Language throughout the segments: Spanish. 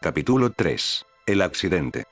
Capítulo 3. El accidente.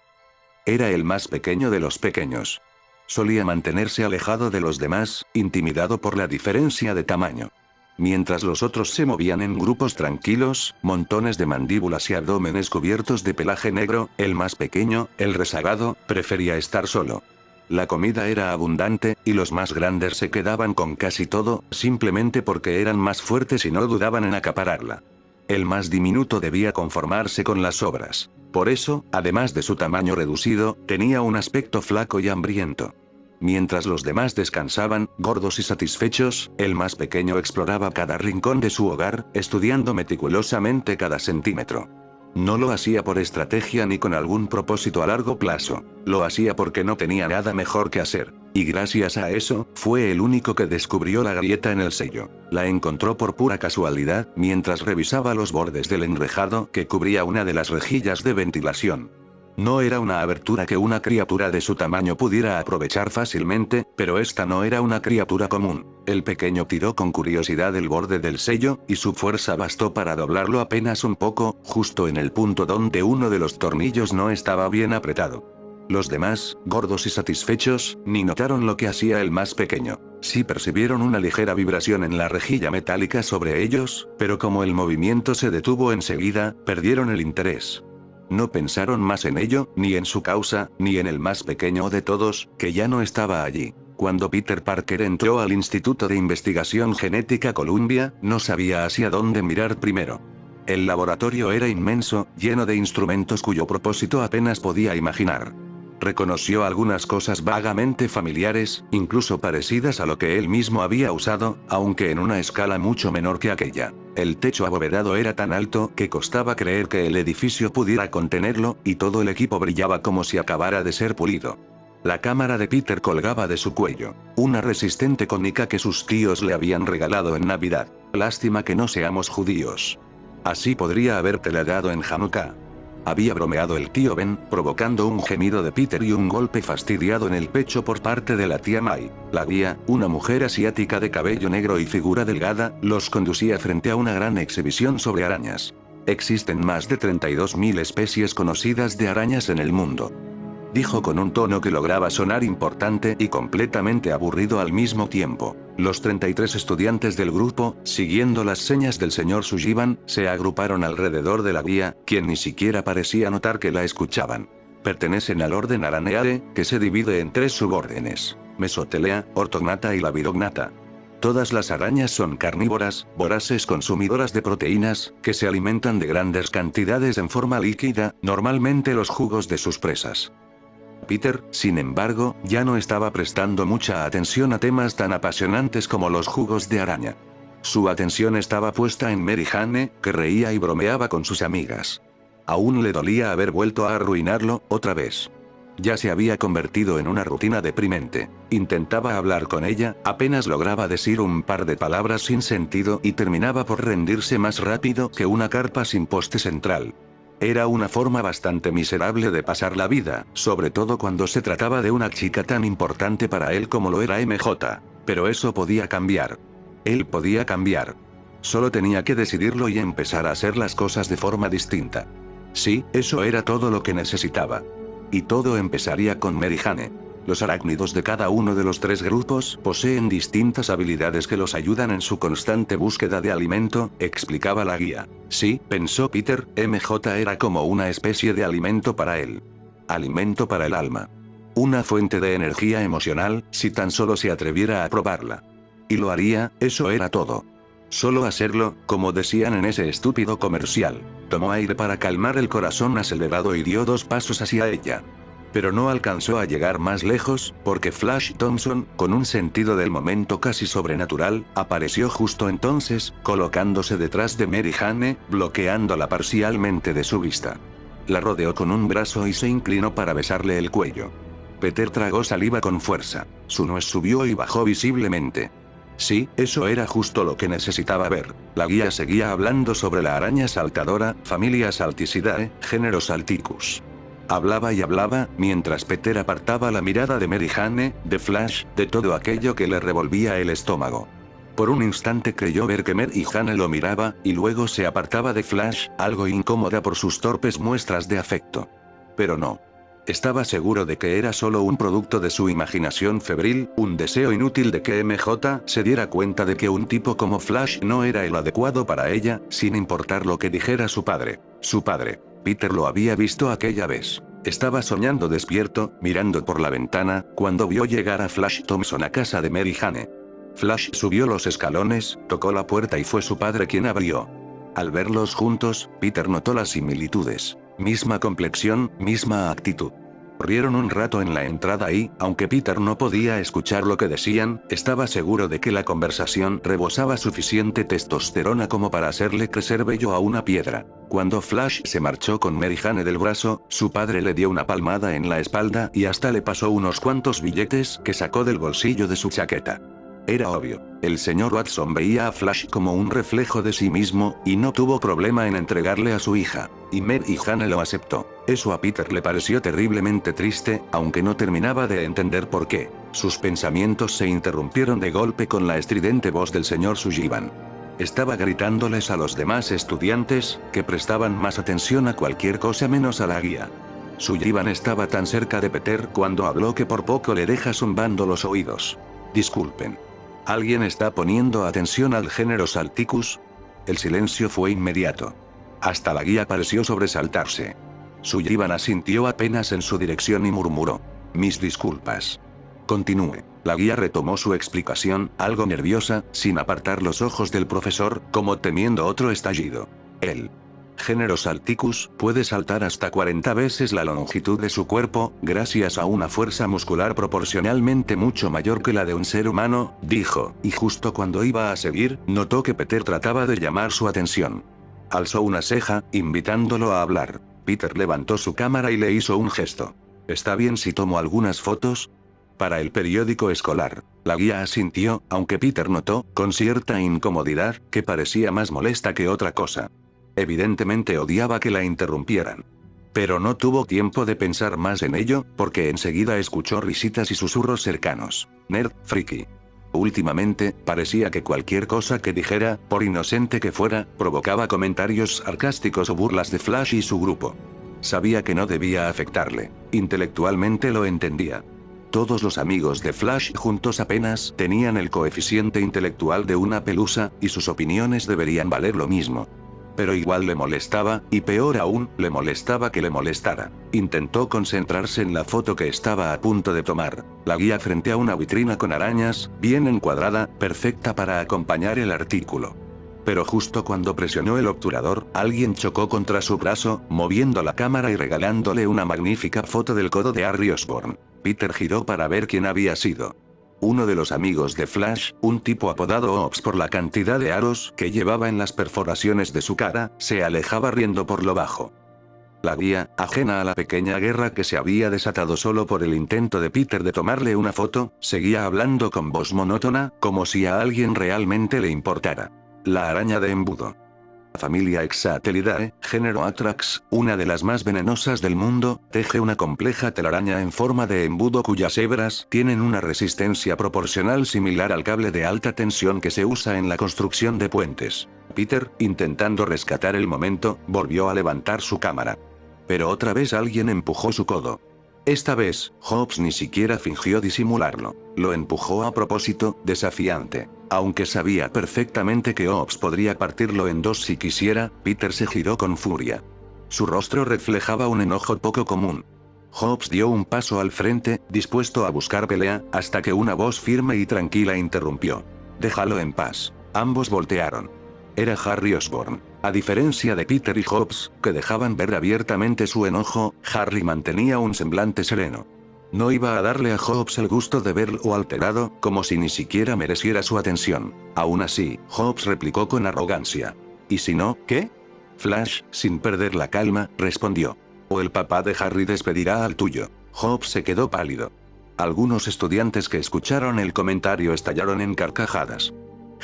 Era el más pequeño de los pequeños. Solía mantenerse alejado de los demás, intimidado por la diferencia de tamaño. Mientras los otros se movían en grupos tranquilos, montones de mandíbulas y abdómenes cubiertos de pelaje negro, el más pequeño, el rezagado, prefería estar solo. La comida era abundante, y los más grandes se quedaban con casi todo, simplemente porque eran más fuertes y no dudaban en acapararla. El más diminuto debía conformarse con las sobras. Por eso, además de su tamaño reducido, tenía un aspecto flaco y hambriento. Mientras los demás descansaban, gordos y satisfechos, el más pequeño exploraba cada rincón de su hogar, estudiando meticulosamente cada centímetro. No lo hacía por estrategia ni con algún propósito a largo plazo. Lo hacía porque no tenía nada mejor que hacer. Y gracias a eso, fue el único que descubrió la grieta en el sello. La encontró por pura casualidad, mientras revisaba los bordes del enrejado que cubría una de las rejillas de ventilación. No era una abertura que una criatura de su tamaño pudiera aprovechar fácilmente, pero esta no era una criatura común. El pequeño tiró con curiosidad el borde del sello, y su fuerza bastó para doblarlo apenas un poco, justo en el punto donde uno de los tornillos no estaba bien apretado. Los demás, gordos y satisfechos, ni notaron lo que hacía el más pequeño. Sí percibieron una ligera vibración en la rejilla metálica sobre ellos, pero como el movimiento se detuvo enseguida, perdieron el interés. No pensaron más en ello, ni en su causa, ni en el más pequeño de todos, que ya no estaba allí. Cuando Peter Parker entró al Instituto de Investigación Genética Columbia, no sabía hacia dónde mirar primero. El laboratorio era inmenso, lleno de instrumentos cuyo propósito apenas podía imaginar. Reconoció algunas cosas vagamente familiares, incluso parecidas a lo que él mismo había usado, aunque en una escala mucho menor que aquella. El techo abovedado era tan alto que costaba creer que el edificio pudiera contenerlo, y todo el equipo brillaba como si acabara de ser pulido. La cámara de Peter colgaba de su cuello. Una resistente cónica que sus tíos le habían regalado en Navidad. Lástima que no seamos judíos. Así podría habértela dado en Hanukkah. Había bromeado el tío Ben, provocando un gemido de Peter y un golpe fastidiado en el pecho por parte de la tía May. La guía, una mujer asiática de cabello negro y figura delgada, los conducía frente a una gran exhibición sobre arañas. Existen más de 32.000 especies conocidas de arañas en el mundo. Dijo con un tono que lograba sonar importante y completamente aburrido al mismo tiempo. Los 33 estudiantes del grupo, siguiendo las señas del señor Sullivan, se agruparon alrededor de la guía, quien ni siquiera parecía notar que la escuchaban. Pertenecen al orden Araneae, que se divide en 3 subórdenes: Mesotelea, Ortognata y Labidognata. Todas las arañas son carnívoras, voraces consumidoras de proteínas, que se alimentan de grandes cantidades en forma líquida, normalmente los jugos de sus presas. Peter, sin embargo, ya no estaba prestando mucha atención a temas tan apasionantes como los jugos de araña. Su atención estaba puesta en Mary Jane, que reía y bromeaba con sus amigas. Aún le dolía haber vuelto a arruinarlo, otra vez. Ya se había convertido en una rutina deprimente. Intentaba hablar con ella, apenas lograba decir un par de palabras sin sentido y terminaba por rendirse más rápido que una carpa sin poste central. Era una forma bastante miserable de pasar la vida, sobre todo cuando se trataba de una chica tan importante para él como lo era MJ. Pero eso podía cambiar. Él podía cambiar. Solo tenía que decidirlo y empezar a hacer las cosas de forma distinta. Sí, eso era todo lo que necesitaba. Y todo empezaría con Mary Jane. Los arácnidos de cada uno de los 3 grupos poseen distintas habilidades que los ayudan en su constante búsqueda de alimento, explicaba la guía. Sí, pensó Peter, MJ era como una especie de alimento para él. Alimento para el alma. Una fuente de energía emocional, si tan solo se atreviera a probarla. Y lo haría, eso era todo. Solo hacerlo, como decían en ese estúpido comercial. Tomó aire para calmar el corazón acelerado y dio 2 pasos hacia ella. Pero no alcanzó a llegar más lejos, porque Flash Thompson, con un sentido del momento casi sobrenatural, apareció justo entonces, colocándose detrás de Mary Jane, bloqueándola parcialmente de su vista. La rodeó con un brazo y se inclinó para besarle el cuello. Peter tragó saliva con fuerza. Su nuez subió y bajó visiblemente. Sí, eso era justo lo que necesitaba ver. La guía seguía hablando sobre la araña saltadora, familia Salticidae, género Salticus. Hablaba y hablaba, mientras Peter apartaba la mirada de Mary Jane, de Flash, de todo aquello que le revolvía el estómago. Por un instante creyó ver que Mary Jane lo miraba, y luego se apartaba de Flash, algo incómoda por sus torpes muestras de afecto. Pero no. Estaba seguro de que era solo un producto de su imaginación febril, un deseo inútil de que MJ se diera cuenta de que un tipo como Flash no era el adecuado para ella, sin importar lo que dijera su padre. Su padre. Peter lo había visto aquella vez. Estaba soñando despierto, mirando por la ventana, cuando vio llegar a Flash Thompson a casa de Mary Jane. Flash subió los escalones, tocó la puerta y fue su padre quien abrió. Al verlos juntos, Peter notó las similitudes. Misma complexión, misma actitud. Rieron un rato en la entrada y, aunque Peter no podía escuchar lo que decían, estaba seguro de que la conversación rebosaba suficiente testosterona como para hacerle crecer vello a una piedra. Cuando Flash se marchó con Mary Jane del brazo, su padre le dio una palmada en la espalda y hasta le pasó unos cuantos billetes que sacó del bolsillo de su chaqueta. Era obvio, el señor Watson veía a Flash como un reflejo de sí mismo, y no tuvo problema en entregarle a su hija. Y Mary Jane lo aceptó. Eso a Peter le pareció terriblemente triste, aunque no terminaba de entender por qué. Sus pensamientos se interrumpieron de golpe con la estridente voz del señor Sullivan. Estaba gritándoles a los demás estudiantes, que prestaban más atención a cualquier cosa menos a la guía. Sullivan estaba tan cerca de Peter cuando habló que por poco le deja zumbando los oídos. Disculpen. ¿Alguien está poniendo atención al género Salticus? El silencio fue inmediato. Hasta la guía pareció sobresaltarse. Sullivan asintió apenas en su dirección y murmuró: mis disculpas. Continúe. La guía retomó su explicación, algo nerviosa, sin apartar los ojos del profesor, como temiendo otro estallido. El género Salticus puede saltar hasta 40 veces la longitud de su cuerpo, gracias a una fuerza muscular proporcionalmente mucho mayor que la de un ser humano, dijo, y justo cuando iba a seguir, notó que Peter trataba de llamar su atención. Alzó una ceja, invitándolo a hablar. Peter levantó su cámara y le hizo un gesto. ¿Está bien si tomo algunas fotos? Para el periódico escolar. La guía asintió, aunque Peter notó, con cierta incomodidad, que parecía más molesta que otra cosa. Evidentemente odiaba que la interrumpieran. Pero no tuvo tiempo de pensar más en ello, porque enseguida escuchó risitas y susurros cercanos. Nerd, friki. Últimamente, parecía que cualquier cosa que dijera, por inocente que fuera, provocaba comentarios sarcásticos o burlas de Flash y su grupo. Sabía que no debía afectarle. Intelectualmente lo entendía. Todos los amigos de Flash juntos apenas tenían el coeficiente intelectual de una pelusa, y sus opiniones deberían valer lo mismo. Pero igual le molestaba, y peor aún, le molestaba que le molestara. Intentó concentrarse en la foto que estaba a punto de tomar. La guía frente a una vitrina con arañas, bien encuadrada, perfecta para acompañar el artículo. Pero justo cuando presionó el obturador, alguien chocó contra su brazo, moviendo la cámara y regalándole una magnífica foto del codo de Harry Osborn. Peter giró para ver quién había sido. Uno de los amigos de Flash, un tipo apodado Ops por la cantidad de aros que llevaba en las perforaciones de su cara, se alejaba riendo por lo bajo. La guía, ajena a la pequeña guerra que se había desatado solo por el intento de Peter de tomarle una foto, seguía hablando con voz monótona, como si a alguien realmente le importara. La araña de embudo. Familia Exatelidae, género Atrax, una de las más venenosas del mundo, teje una compleja telaraña en forma de embudo cuyas hebras tienen una resistencia proporcional similar al cable de alta tensión que se usa en la construcción de puentes. Peter, intentando rescatar el momento, volvió a levantar su cámara. Pero otra vez alguien empujó su codo. Esta vez, Hobbs ni siquiera fingió disimularlo. Lo empujó a propósito, desafiante. Aunque sabía perfectamente que Hobbs podría partirlo en dos si quisiera, Peter se giró con furia. Su rostro reflejaba un enojo poco común. Hobbs dio un paso al frente, dispuesto a buscar pelea, hasta que una voz firme y tranquila interrumpió. «Déjalo en paz». Ambos voltearon. Era Harry Osborn. A diferencia de Peter y Hobbs, que dejaban ver abiertamente su enojo, Harry mantenía un semblante sereno. No iba a darle a Hobbs el gusto de verlo alterado, como si ni siquiera mereciera su atención. Aún así, Hobbs replicó con arrogancia. ¿Y si no, qué? Flash, sin perder la calma, respondió. O el papá de Harry despedirá al tuyo. Hobbs se quedó pálido. Algunos estudiantes que escucharon el comentario estallaron en carcajadas.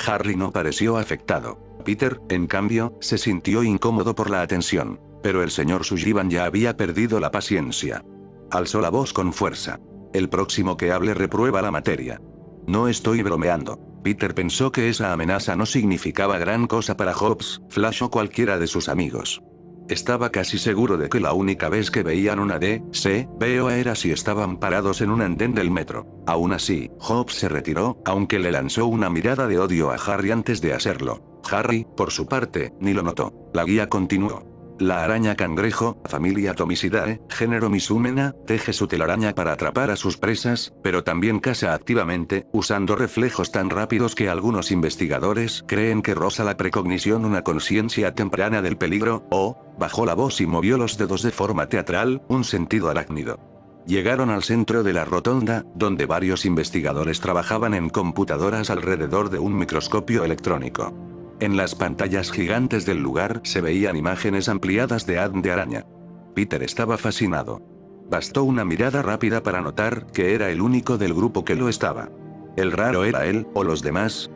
Harry no pareció afectado. Peter, en cambio, se sintió incómodo por la atención. Pero el señor Sullivan ya había perdido la paciencia. Alzó la voz con fuerza. El próximo que hable reprueba la materia. No estoy bromeando. Peter pensó que esa amenaza no significaba gran cosa para Hobbs, Flash o cualquiera de sus amigos. Estaba casi seguro de que la única vez que veían una D.C.B.O. era si estaban parados en un andén del metro. Aún así, Hobbs se retiró, aunque le lanzó una mirada de odio a Harry antes de hacerlo. Harry, por su parte, ni lo notó. La guía continuó. La araña cangrejo, familia Thomisidae, género Misumena, teje su telaraña para atrapar a sus presas, pero también caza activamente, usando reflejos tan rápidos que algunos investigadores creen que roza la precognición una conciencia temprana del peligro, bajó la voz y movió los dedos de forma teatral, un sentido arácnido. Llegaron al centro de la rotonda, donde varios investigadores trabajaban en computadoras alrededor de un microscopio electrónico. En las pantallas gigantes del lugar se veían imágenes ampliadas de de araña. Peter estaba fascinado. Bastó una mirada rápida para notar que era el único del grupo que lo estaba. ¿El raro era él, o los demás?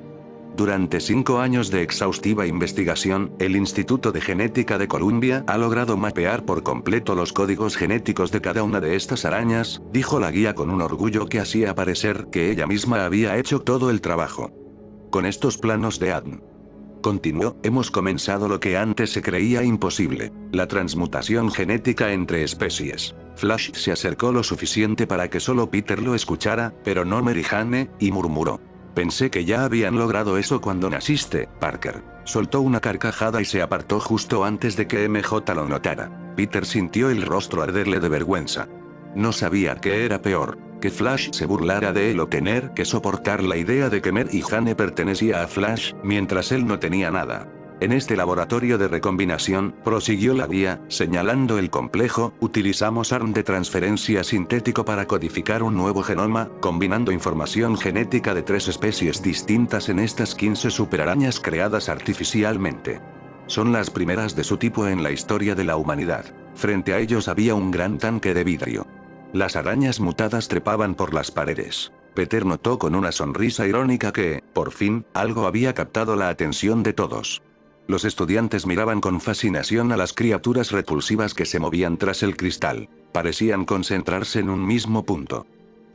Durante 5 años de exhaustiva investigación, el Instituto de Genética de Columbia ha logrado mapear por completo los códigos genéticos de cada una de estas arañas, dijo la guía con un orgullo que hacía parecer que ella misma había hecho todo el trabajo. Con estos planos de ADN. Continuó, hemos comenzado lo que antes se creía imposible, la transmutación genética entre especies. Flash se acercó lo suficiente para que solo Peter lo escuchara, pero no Mary Jane, y murmuró. Pensé que ya habían logrado eso cuando naciste, Parker. Soltó una carcajada y se apartó justo antes de que MJ lo notara. Peter sintió el rostro arderle de vergüenza. No sabía qué era peor, que Flash se burlara de él o tener que soportar la idea de que Mary Jane pertenecía a Flash, mientras él no tenía nada. En este laboratorio de recombinación, prosiguió la guía, señalando el complejo, utilizamos ARN de transferencia sintético para codificar un nuevo genoma, combinando información genética de 3 especies distintas en estas 15 superarañas creadas artificialmente. Son las primeras de su tipo en la historia de la humanidad. Frente a ellos había un gran tanque de vidrio. Las arañas mutadas trepaban por las paredes. Peter notó con una sonrisa irónica que, por fin, algo había captado la atención de todos. Los estudiantes miraban con fascinación a las criaturas repulsivas que se movían tras el cristal. Parecían concentrarse en un mismo punto.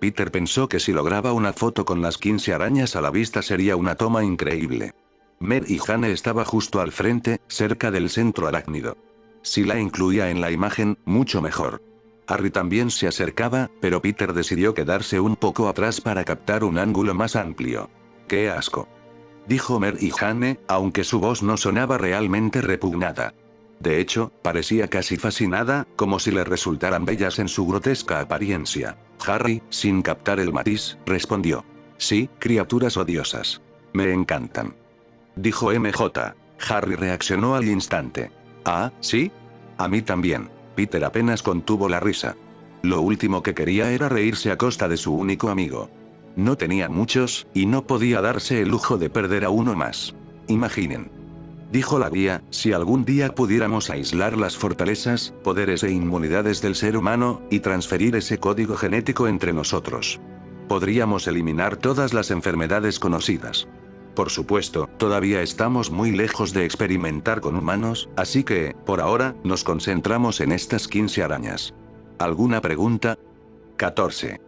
Peter pensó que si lograba una foto con las 15 arañas a la vista sería una toma increíble. Mary Jane estaba justo al frente, cerca del centro arácnido. Si la incluía en la imagen, mucho mejor. Harry también se acercaba, pero Peter decidió quedarse un poco atrás para captar un ángulo más amplio. ¡Qué asco!, dijo Mary Jane, aunque su voz no sonaba realmente repugnada. De hecho, parecía casi fascinada, como si le resultaran bellas en su grotesca apariencia. Harry, sin captar el matiz, respondió. Sí, criaturas odiosas. Me encantan. Dijo MJ. Harry reaccionó al instante. ¿Ah, sí? A mí también. Peter apenas contuvo la risa. Lo último que quería era reírse a costa de su único amigo. No tenía muchos, y no podía darse el lujo de perder a uno más. Imaginen. Dijo la guía, si algún día pudiéramos aislar las fortalezas, poderes e inmunidades del ser humano, y transferir ese código genético entre nosotros. Podríamos eliminar todas las enfermedades conocidas. Por supuesto, todavía estamos muy lejos de experimentar con humanos, así que, por ahora, nos concentramos en estas 15 arañas. ¿Alguna pregunta? 14.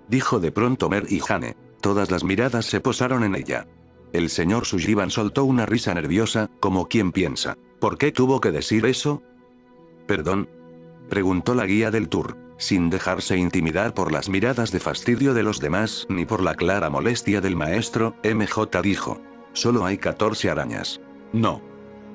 Dijo de pronto Mary Jane. Todas las miradas se posaron en ella. El señor Sullivan soltó una risa nerviosa, como quien piensa. ¿Por qué tuvo que decir eso? ¿Perdón? Preguntó la guía del tour, sin dejarse intimidar por las miradas de fastidio de los demás, ni por la clara molestia del maestro. MJ dijo. Solo hay 14 arañas. No.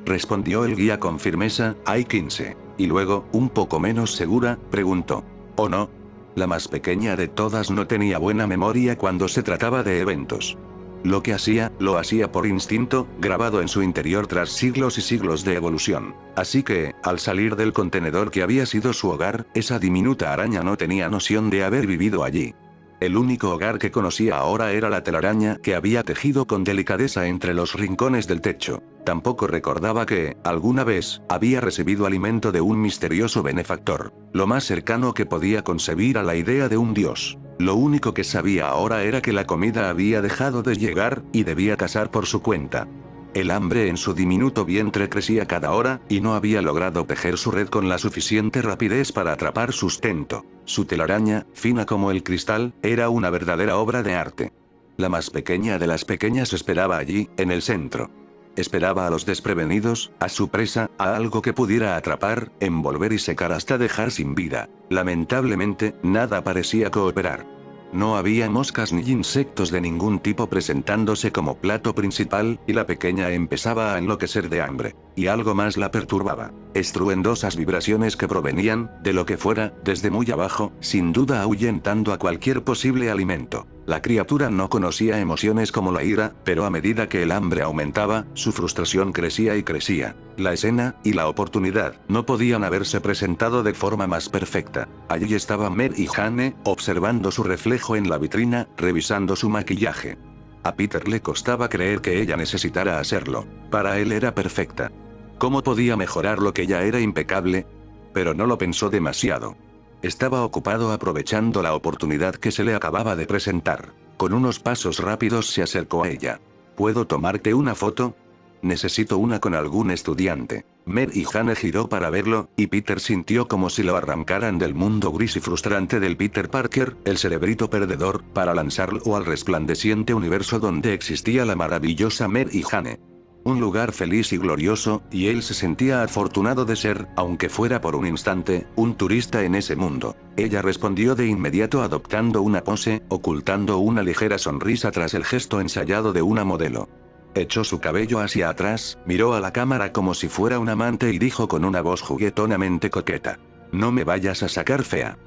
Respondió el guía con firmeza, hay 15. Y luego, un poco menos segura, preguntó. ¿O no? La más pequeña de todas no tenía buena memoria cuando se trataba de eventos. Lo que hacía, lo hacía por instinto, grabado en su interior tras siglos y siglos de evolución. Así que, al salir del contenedor que había sido su hogar, esa diminuta araña no tenía noción de haber vivido allí. El único hogar que conocía ahora era la telaraña que había tejido con delicadeza entre los rincones del techo. Tampoco recordaba que, alguna vez, había recibido alimento de un misterioso benefactor, lo más cercano que podía concebir a la idea de un dios. Lo único que sabía ahora era que la comida había dejado de llegar, y debía cazar por su cuenta. El hambre en su diminuto vientre crecía cada hora, y no había logrado tejer su red con la suficiente rapidez para atrapar sustento. Su telaraña, fina como el cristal, era una verdadera obra de arte. La más pequeña de las pequeñas esperaba allí, en el centro. Esperaba a los desprevenidos, a su presa, a algo que pudiera atrapar, envolver y secar hasta dejar sin vida. Lamentablemente, nada parecía cooperar. No había moscas ni insectos de ningún tipo presentándose como plato principal, y la pequeña empezaba a enloquecer de hambre. Y algo más la perturbaba. Estruendosas vibraciones que provenían, de lo que fuera, desde muy abajo, sin duda ahuyentando a cualquier posible alimento. La criatura no conocía emociones como la ira, pero a medida que el hambre aumentaba, su frustración crecía y crecía. La escena, y la oportunidad, no podían haberse presentado de forma más perfecta. Allí estaba Mer y Jane, observando su reflejo en la vitrina, revisando su maquillaje. A Peter le costaba creer que ella necesitara hacerlo. Para él era perfecta. ¿Cómo podía mejorar lo que ya era impecable? Pero no lo pensó demasiado. Estaba ocupado aprovechando la oportunidad que se le acababa de presentar. Con unos pasos rápidos se acercó a ella. ¿Puedo tomarte una foto? Necesito una con algún estudiante. Mer y Jane giró para verlo, y Peter sintió como si lo arrancaran del mundo gris y frustrante del Peter Parker, el cerebrito perdedor, para lanzarlo al resplandeciente universo donde existía la maravillosa Mer y Jane. Un lugar feliz y glorioso, y él se sentía afortunado de ser, aunque fuera por un instante, un turista en ese mundo. Ella respondió de inmediato adoptando una pose, ocultando una ligera sonrisa tras el gesto ensayado de una modelo. Echó su cabello hacia atrás, miró a la cámara como si fuera un amante y dijo con una voz juguetonamente coqueta: «No me vayas a sacar fea».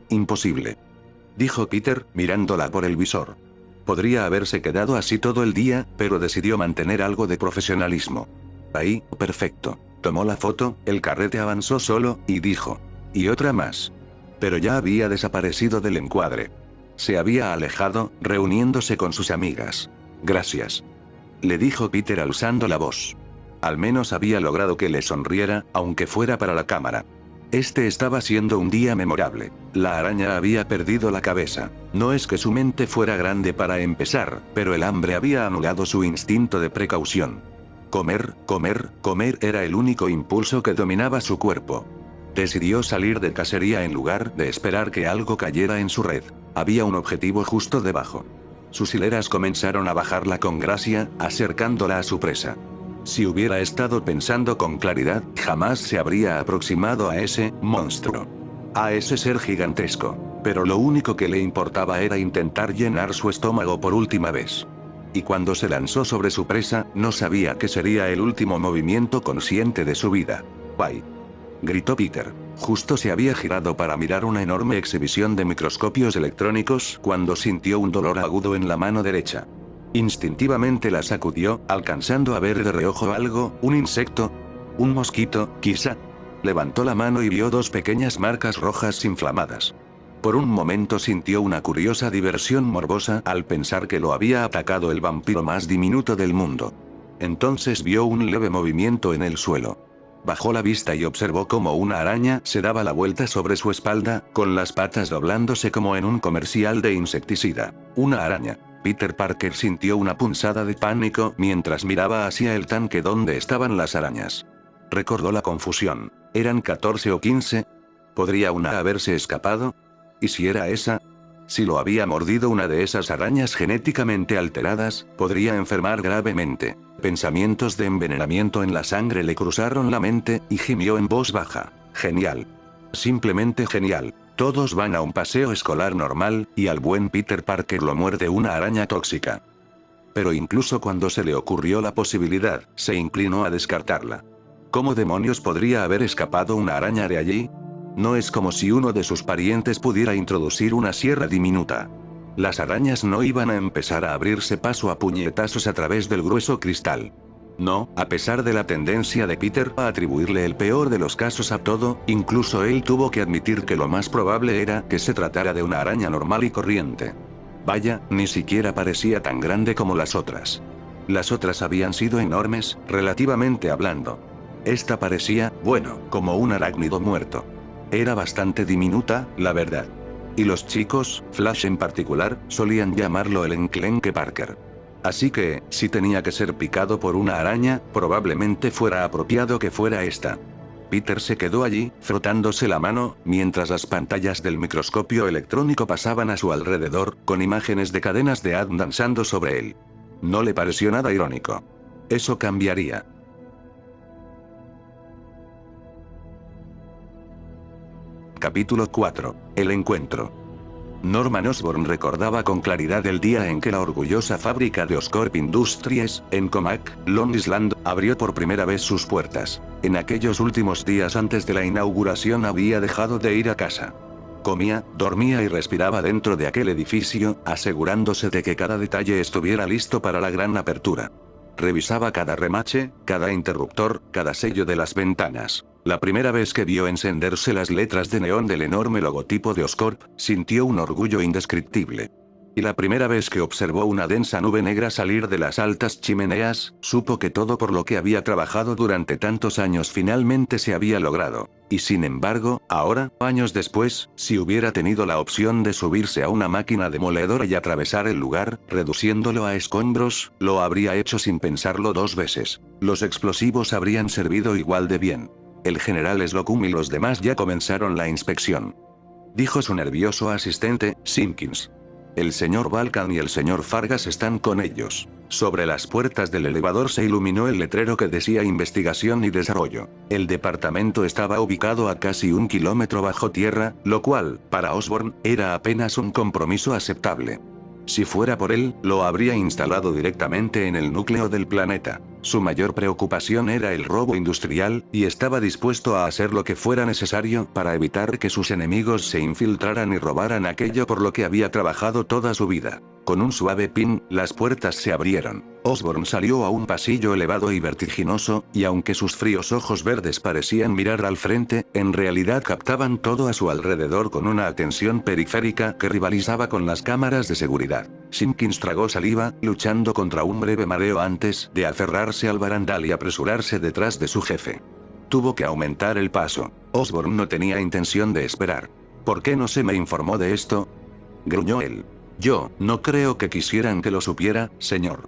«Imposible», dijo Peter, mirándola por el visor. Podría haberse quedado así todo el día, pero decidió mantener algo de profesionalismo. Ahí, perfecto. Tomó la foto, el carrete avanzó solo, y dijo: «Y otra más». Pero ya había desaparecido del encuadre. Se había alejado, reuniéndose con sus amigas. «Gracias», le dijo Peter alzando la voz. Al menos había logrado que le sonriera, aunque fuera para la cámara. Este estaba siendo un día memorable. La araña había perdido la cabeza. No es que su mente fuera grande para empezar, pero el hambre había anulado su instinto de precaución. Comer, comer, comer era el único impulso que dominaba su cuerpo. Decidió salir de cacería en lugar de esperar que algo cayera en su red. Había un objetivo justo debajo. Sus hileras comenzaron a bajarla con gracia, acercándola a su presa. Si hubiera estado pensando con claridad, jamás se habría aproximado a ese monstruo. A ese ser gigantesco. Pero lo único que le importaba era intentar llenar su estómago por última vez. Y cuando se lanzó sobre su presa, no sabía que sería el último movimiento consciente de su vida. «¡Bye!», gritó Peter. Justo se había girado para mirar una enorme exhibición de microscopios electrónicos cuando sintió un dolor agudo en la mano derecha. Instintivamente la sacudió, alcanzando a ver de reojo algo, un insecto, un mosquito, quizá. Levantó la mano y vio dos pequeñas marcas rojas inflamadas. Por un momento sintió una curiosa diversión morbosa al pensar que lo había atacado el vampiro más diminuto del mundo. Entonces vio un leve movimiento en el suelo. Bajó la vista y observó cómo una araña se daba la vuelta sobre su espalda, con las patas doblándose como en un comercial de insecticida. Una araña. Peter Parker sintió una punzada de pánico mientras miraba hacia el tanque donde estaban las arañas. Recordó la confusión. ¿Eran 14 o 15? ¿Podría una haberse escapado? ¿Y si era esa? Si lo había mordido una de esas arañas genéticamente alteradas, podría enfermar gravemente. Pensamientos de envenenamiento en la sangre le cruzaron la mente, y gimió en voz baja. Genial. Simplemente genial. Todos van a un paseo escolar normal, y al buen Peter Parker lo muerde una araña tóxica. Pero incluso cuando se le ocurrió la posibilidad, se inclinó a descartarla. ¿Cómo demonios podría haber escapado una araña de allí? No es como si uno de sus parientes pudiera introducir una sierra diminuta. Las arañas no iban a empezar a abrirse paso a puñetazos a través del grueso cristal. No, a pesar de la tendencia de Peter a atribuirle el peor de los casos a todo, incluso él tuvo que admitir que lo más probable era que se tratara de una araña normal y corriente. Vaya, ni siquiera parecía tan grande como las otras. Las otras habían sido enormes, relativamente hablando. Esta parecía, bueno, como un arácnido muerto. Era bastante diminuta, la verdad. Y los chicos, Flash en particular, solían llamarlo el enclenque Parker. Así que, si tenía que ser picado por una araña, probablemente fuera apropiado que fuera esta. Peter se quedó allí, frotándose la mano, mientras las pantallas del microscopio electrónico pasaban a su alrededor, con imágenes de cadenas de Adam danzando sobre él. No le pareció nada irónico. Eso cambiaría. Capítulo 4. El encuentro. Norman Osborn recordaba con claridad el día en que la orgullosa fábrica de Oscorp Industries, en Comac, Long Island, abrió por primera vez sus puertas. En aquellos últimos días antes de la inauguración había dejado de ir a casa. Comía, dormía y respiraba dentro de aquel edificio, asegurándose de que cada detalle estuviera listo para la gran apertura. Revisaba cada remache, cada interruptor, cada sello de las ventanas. La primera vez que vio encenderse las letras de neón del enorme logotipo de Oscorp, sintió un orgullo indescriptible. Y la primera vez que observó una densa nube negra salir de las altas chimeneas, supo que todo por lo que había trabajado durante tantos años finalmente se había logrado. Y sin embargo, ahora, años después, si hubiera tenido la opción de subirse a una máquina demoledora y atravesar el lugar, reduciéndolo a escombros, lo habría hecho sin pensarlo dos veces. Los explosivos habrían servido igual de bien. El general Slocum y los demás ya comenzaron la inspección. Dijo su nervioso asistente, Simpkins. El señor Balkan y el señor Fargas están con ellos. Sobre las puertas del elevador se iluminó el letrero que decía Investigación y Desarrollo. El departamento estaba ubicado a casi 1 kilómetro bajo tierra, lo cual, para Osborn, era apenas un compromiso aceptable. Si fuera por él, lo habría instalado directamente en el núcleo del planeta. Su mayor preocupación era el robo industrial, y estaba dispuesto a hacer lo que fuera necesario para evitar que sus enemigos se infiltraran y robaran aquello por lo que había trabajado toda su vida. Con un suave pin, las puertas se abrieron. Osborn salió a un pasillo elevado y vertiginoso, y aunque sus fríos ojos verdes parecían mirar al frente, en realidad captaban todo a su alrededor con una atención periférica que rivalizaba con las cámaras de seguridad. Simpkins tragó saliva, luchando contra un breve mareo antes de aferrarse al barandal y apresurarse detrás de su jefe. Tuvo que aumentar el paso. Osborn no tenía intención de esperar. ¿Por qué no se me informó de esto?, gruñó él. Yo no creo que quisieran que lo supiera, señor,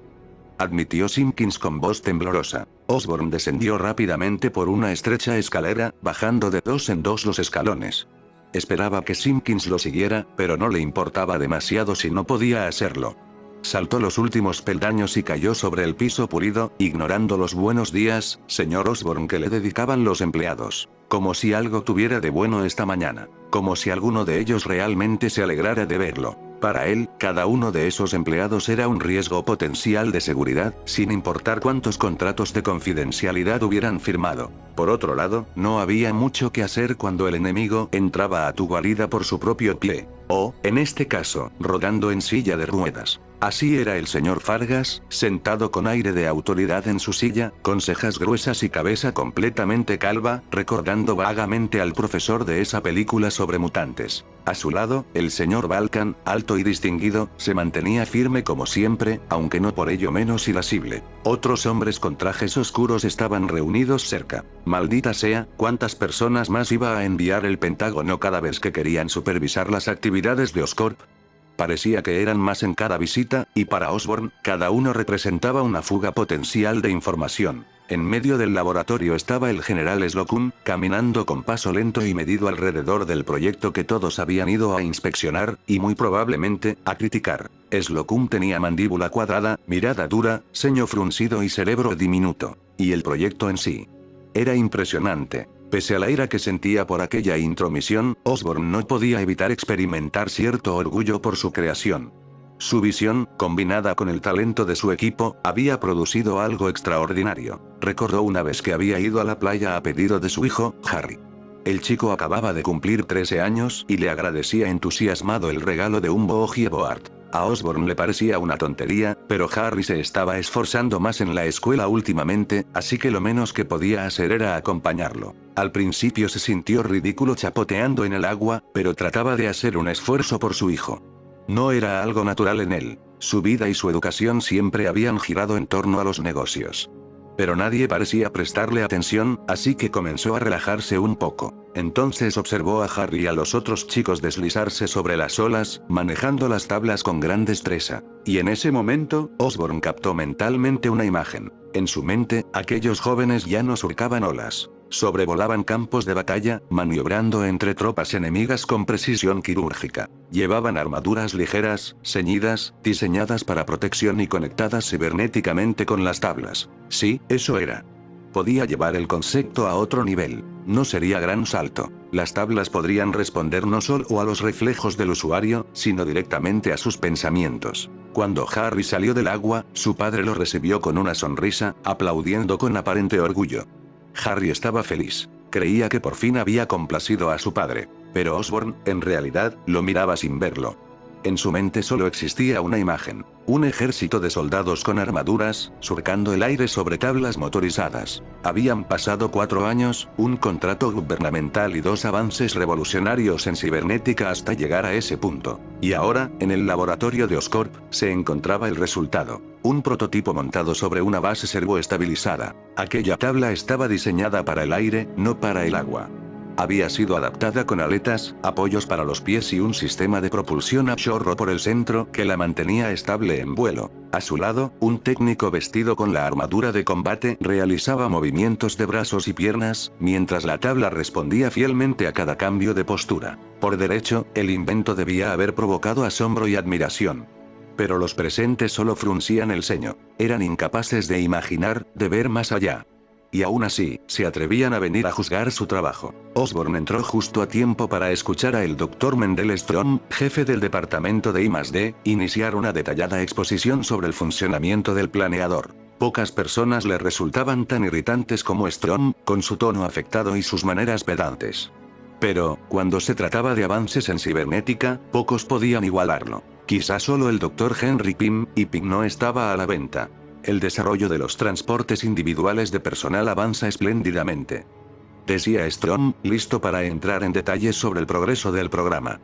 admitió Simpkins con voz temblorosa. Osborn descendió rápidamente por una estrecha escalera, bajando de dos en dos los escalones. Esperaba que Simpkins lo siguiera, pero no le importaba demasiado si no podía hacerlo. Saltó los últimos peldaños y cayó sobre el piso pulido, ignorando los buenos días, señor Osborn, que le dedicaban los empleados. Como si algo tuviera de bueno esta mañana. Como si alguno de ellos realmente se alegrara de verlo. Para él, cada uno de esos empleados era un riesgo potencial de seguridad, sin importar cuántos contratos de confidencialidad hubieran firmado. Por otro lado, no había mucho que hacer cuando el enemigo entraba a tu guarida por su propio pie. O, en este caso, rodando en silla de ruedas. Así era el señor Fargas, sentado con aire de autoridad en su silla, con cejas gruesas y cabeza completamente calva, recordando vagamente al profesor de esa película sobre mutantes. A su lado, el señor Balkan, alto y distinguido, se mantenía firme como siempre, aunque no por ello menos irascible. Otros hombres con trajes oscuros estaban reunidos cerca. Maldita sea, ¿cuántas personas más iba a enviar el Pentágono cada vez que querían supervisar las actividades de Oscorp? Parecía que eran más en cada visita, y para Osborn, cada uno representaba una fuga potencial de información. En medio del laboratorio estaba el general Slocum, caminando con paso lento y medido alrededor del proyecto que todos habían ido a inspeccionar, y muy probablemente, a criticar. Slocum tenía mandíbula cuadrada, mirada dura, ceño fruncido y cerebro diminuto. Y el proyecto en sí era impresionante. Pese a la ira que sentía por aquella intromisión, Osborn no podía evitar experimentar cierto orgullo por su creación. Su visión, combinada con el talento de su equipo, había producido algo extraordinario. Recordó una vez que había ido a la playa a pedido de su hijo, Harry. El chico acababa de cumplir 13 años y le agradecía entusiasmado el regalo de un Boogie Board. A Osborn le parecía una tontería, pero Harry se estaba esforzando más en la escuela últimamente, así que lo menos que podía hacer era acompañarlo. Al principio se sintió ridículo chapoteando en el agua, pero trataba de hacer un esfuerzo por su hijo. No era algo natural en él. Su vida y su educación siempre habían girado en torno a los negocios. Pero nadie parecía prestarle atención, así que comenzó a relajarse un poco. Entonces observó a Harry y a los otros chicos deslizarse sobre las olas, manejando las tablas con gran destreza. Y en ese momento, Osborn captó mentalmente una imagen. En su mente, aquellos jóvenes ya no surcaban olas. Sobrevolaban campos de batalla, maniobrando entre tropas enemigas con precisión quirúrgica. Llevaban armaduras ligeras, ceñidas, diseñadas para protección y conectadas cibernéticamente con las tablas. Sí, eso era. Podía llevar el concepto a otro nivel. No sería gran salto. Las tablas podrían responder no solo a los reflejos del usuario, sino directamente a sus pensamientos. Cuando Harry salió del agua, su padre lo recibió con una sonrisa, aplaudiendo con aparente orgullo. Harry estaba feliz. Creía que por fin había complacido a su padre. Pero Osborn, en realidad, lo miraba sin verlo. En su mente solo existía una imagen. Un ejército de soldados con armaduras, surcando el aire sobre tablas motorizadas. Habían pasado 4 años, un contrato gubernamental y 2 avances revolucionarios en cibernética hasta llegar a ese punto. Y ahora, en el laboratorio de Oscorp, se encontraba el resultado. Un prototipo montado sobre una base servoestabilizada. Aquella tabla estaba diseñada para el aire, no para el agua. Había sido adaptada con aletas, apoyos para los pies y un sistema de propulsión a chorro por el centro que la mantenía estable en vuelo. A su lado, un técnico vestido con la armadura de combate realizaba movimientos de brazos y piernas, mientras la tabla respondía fielmente a cada cambio de postura. Por derecho, el invento debía haber provocado asombro y admiración. Pero los presentes solo fruncían el ceño. Eran incapaces de imaginar, de ver más allá. Y aún así, se atrevían a venir a juzgar su trabajo. Osborn entró justo a tiempo para escuchar a el Dr. Mendel Strong, jefe del departamento de I+D, iniciar una detallada exposición sobre el funcionamiento del planeador. Pocas personas le resultaban tan irritantes como Strong, con su tono afectado y sus maneras pedantes. Pero, cuando se trataba de avances en cibernética, pocos podían igualarlo. Quizá solo el Dr. Henry Pym, y Pym no estaba a la venta. El desarrollo de los transportes individuales de personal avanza espléndidamente. Decía Strong, listo para entrar en detalles sobre el progreso del programa.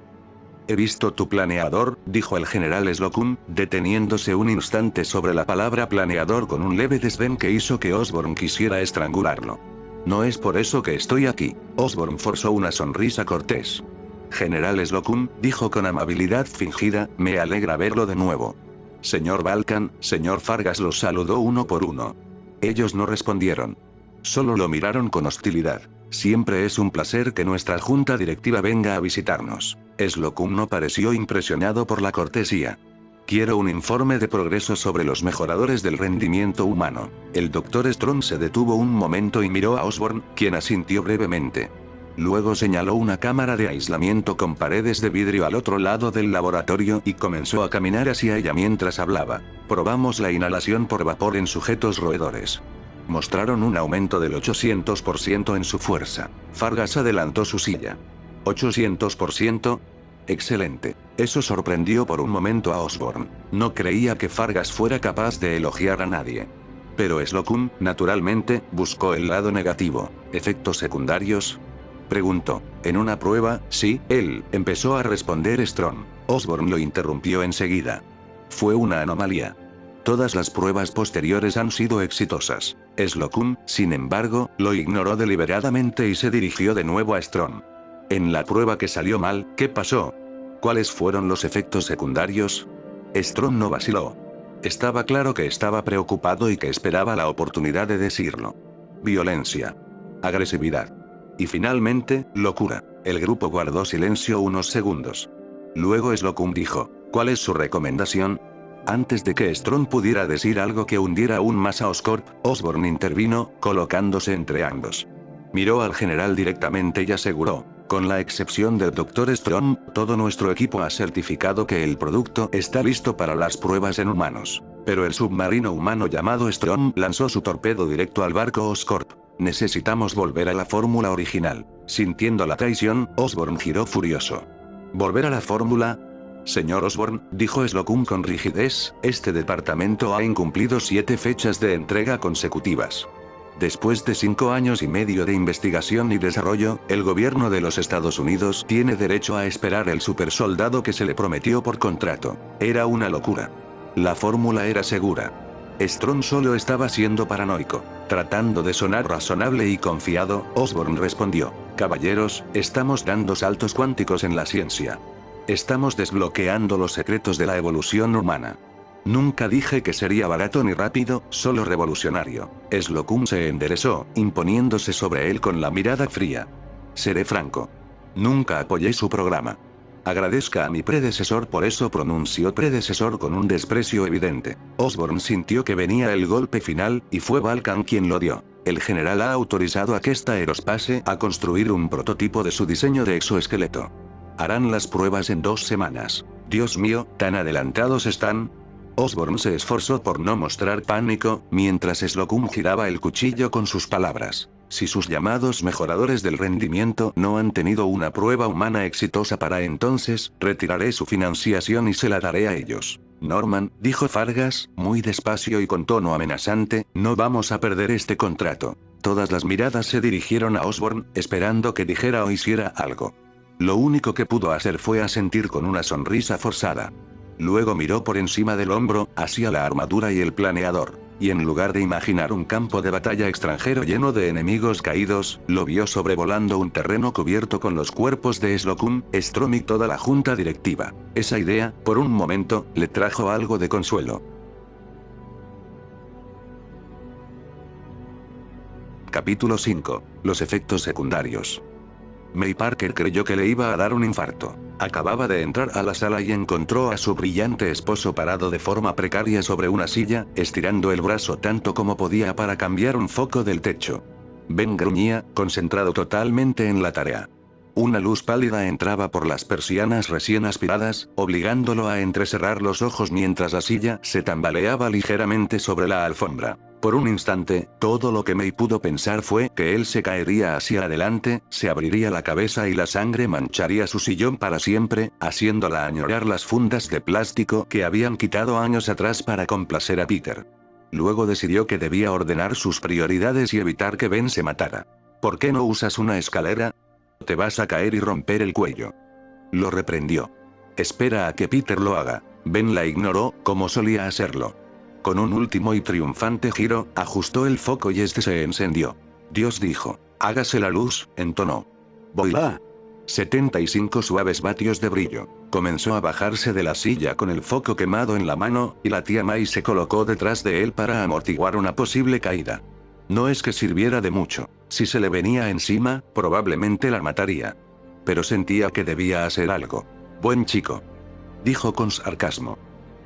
He visto tu planeador, dijo el general Slocum, deteniéndose un instante sobre la palabra planeador con un leve desdén que hizo que Osborn quisiera estrangularlo. No es por eso que estoy aquí. Osborn forzó una sonrisa cortés. General Slocum, dijo con amabilidad fingida, me alegra verlo de nuevo. Señor Balkan, señor Fargas los saludó uno por uno. Ellos no respondieron. Solo lo miraron con hostilidad. Siempre es un placer que nuestra junta directiva venga a visitarnos. Slocum no pareció impresionado por la cortesía. Quiero un informe de progreso sobre los mejoradores del rendimiento humano. El Dr. Strong se detuvo un momento y miró a Osborn, quien asintió brevemente. Luego señaló una cámara de aislamiento con paredes de vidrio al otro lado del laboratorio y comenzó a caminar hacia ella mientras hablaba. Probamos la inhalación por vapor en sujetos roedores. Mostraron un aumento del 800% en su fuerza. Fargas adelantó su silla. ¿800%? Excelente. Eso sorprendió por un momento a Osborn. No creía que Fargas fuera capaz de elogiar a nadie. Pero Slocum, naturalmente, buscó el lado negativo. ¿Efectos secundarios? Preguntó. En una prueba, sí, él, empezó a responder Strong. Osborn lo interrumpió enseguida. Fue una anomalía. Todas las pruebas posteriores han sido exitosas. Slocum, sin embargo, lo ignoró deliberadamente y se dirigió de nuevo a Strong. En la prueba que salió mal, ¿qué pasó? ¿Cuáles fueron los efectos secundarios? Strong no vaciló. Estaba claro que estaba preocupado y que esperaba la oportunidad de decirlo. Violencia. Agresividad. Y finalmente, locura. El grupo guardó silencio unos segundos. Luego Slocum dijo, ¿cuál es su recomendación? Antes de que Strong pudiera decir algo que hundiera aún más a Oscorp, Osborn intervino, colocándose entre ambos. Miró al general directamente y aseguró, con la excepción del Dr. Strong, todo nuestro equipo ha certificado que el producto está listo para las pruebas en humanos. Pero el submarino humano llamado Strong lanzó su torpedo directo al barco Oscorp. Necesitamos volver a la fórmula original. Sintiendo la traición, Osborn giró furioso. ¿Volver a la fórmula? Señor Osborn, dijo Slocum con rigidez, este departamento ha incumplido 7 fechas de entrega consecutivas. Después de 5 años y medio de investigación y desarrollo, el gobierno de los Estados Unidos tiene derecho a esperar el supersoldado que se le prometió por contrato. Era una locura. La fórmula era segura. Strong solo estaba siendo paranoico. Tratando de sonar razonable y confiado, Osborn respondió, caballeros, estamos dando saltos cuánticos en la ciencia. Estamos desbloqueando los secretos de la evolución humana. Nunca dije que sería barato ni rápido, solo revolucionario. Slocum se enderezó, imponiéndose sobre él con la mirada fría. Seré franco. Nunca apoyé su programa. Agradezca a mi predecesor, por eso pronunció predecesor con un desprecio evidente. Osborn sintió que venía el golpe final, y fue Vulcan quien lo dio. El general ha autorizado a Quest Aerospace a construir un prototipo de su diseño de exoesqueleto. Harán las pruebas en 2 semanas. Dios mío, ¿tan adelantados están? Osborn se esforzó por no mostrar pánico, mientras Slocum giraba el cuchillo con sus palabras. Si sus llamados mejoradores del rendimiento no han tenido una prueba humana exitosa para entonces, retiraré su financiación y se la daré a ellos. Norman, dijo Fargas, muy despacio y con tono amenazante, no vamos a perder este contrato. Todas las miradas se dirigieron a Osborn, esperando que dijera o hiciera algo. Lo único que pudo hacer fue asentir con una sonrisa forzada. Luego miró por encima del hombro, hacia la armadura y el planeador. Y en lugar de imaginar un campo de batalla extranjero lleno de enemigos caídos, lo vio sobrevolando un terreno cubierto con los cuerpos de Slocum, Strom y toda la junta directiva. Esa idea, por un momento, le trajo algo de consuelo. Capítulo 5. Los efectos secundarios. May Parker creyó que le iba a dar un infarto. Acababa de entrar a la sala y encontró a su brillante esposo parado de forma precaria sobre una silla, estirando el brazo tanto como podía para cambiar un foco del techo. Ben gruñía, concentrado totalmente en la tarea. Una luz pálida entraba por las persianas recién aspiradas, obligándolo a entrecerrar los ojos mientras la silla se tambaleaba ligeramente sobre la alfombra. Por un instante, todo lo que May pudo pensar fue que él se caería hacia adelante, se abriría la cabeza y la sangre mancharía su sillón para siempre, haciéndola añorar las fundas de plástico que habían quitado años atrás para complacer a Peter. Luego decidió que debía ordenar sus prioridades y evitar que Ben se matara. ¿Por qué no usas una escalera? Te vas a caer y romper el cuello. Lo reprendió. Espera a que Peter lo haga. Ben la ignoró, como solía hacerlo. Con un último y triunfante giro, ajustó el foco y este se encendió. Dios dijo, hágase la luz, entonó. ¡Voilá! 75 suaves vatios de brillo. Comenzó a bajarse de la silla con el foco quemado en la mano, y la tía May se colocó detrás de él para amortiguar una posible caída. No es que sirviera de mucho. Si se le venía encima, probablemente la mataría. Pero sentía que debía hacer algo. Buen chico. Dijo con sarcasmo.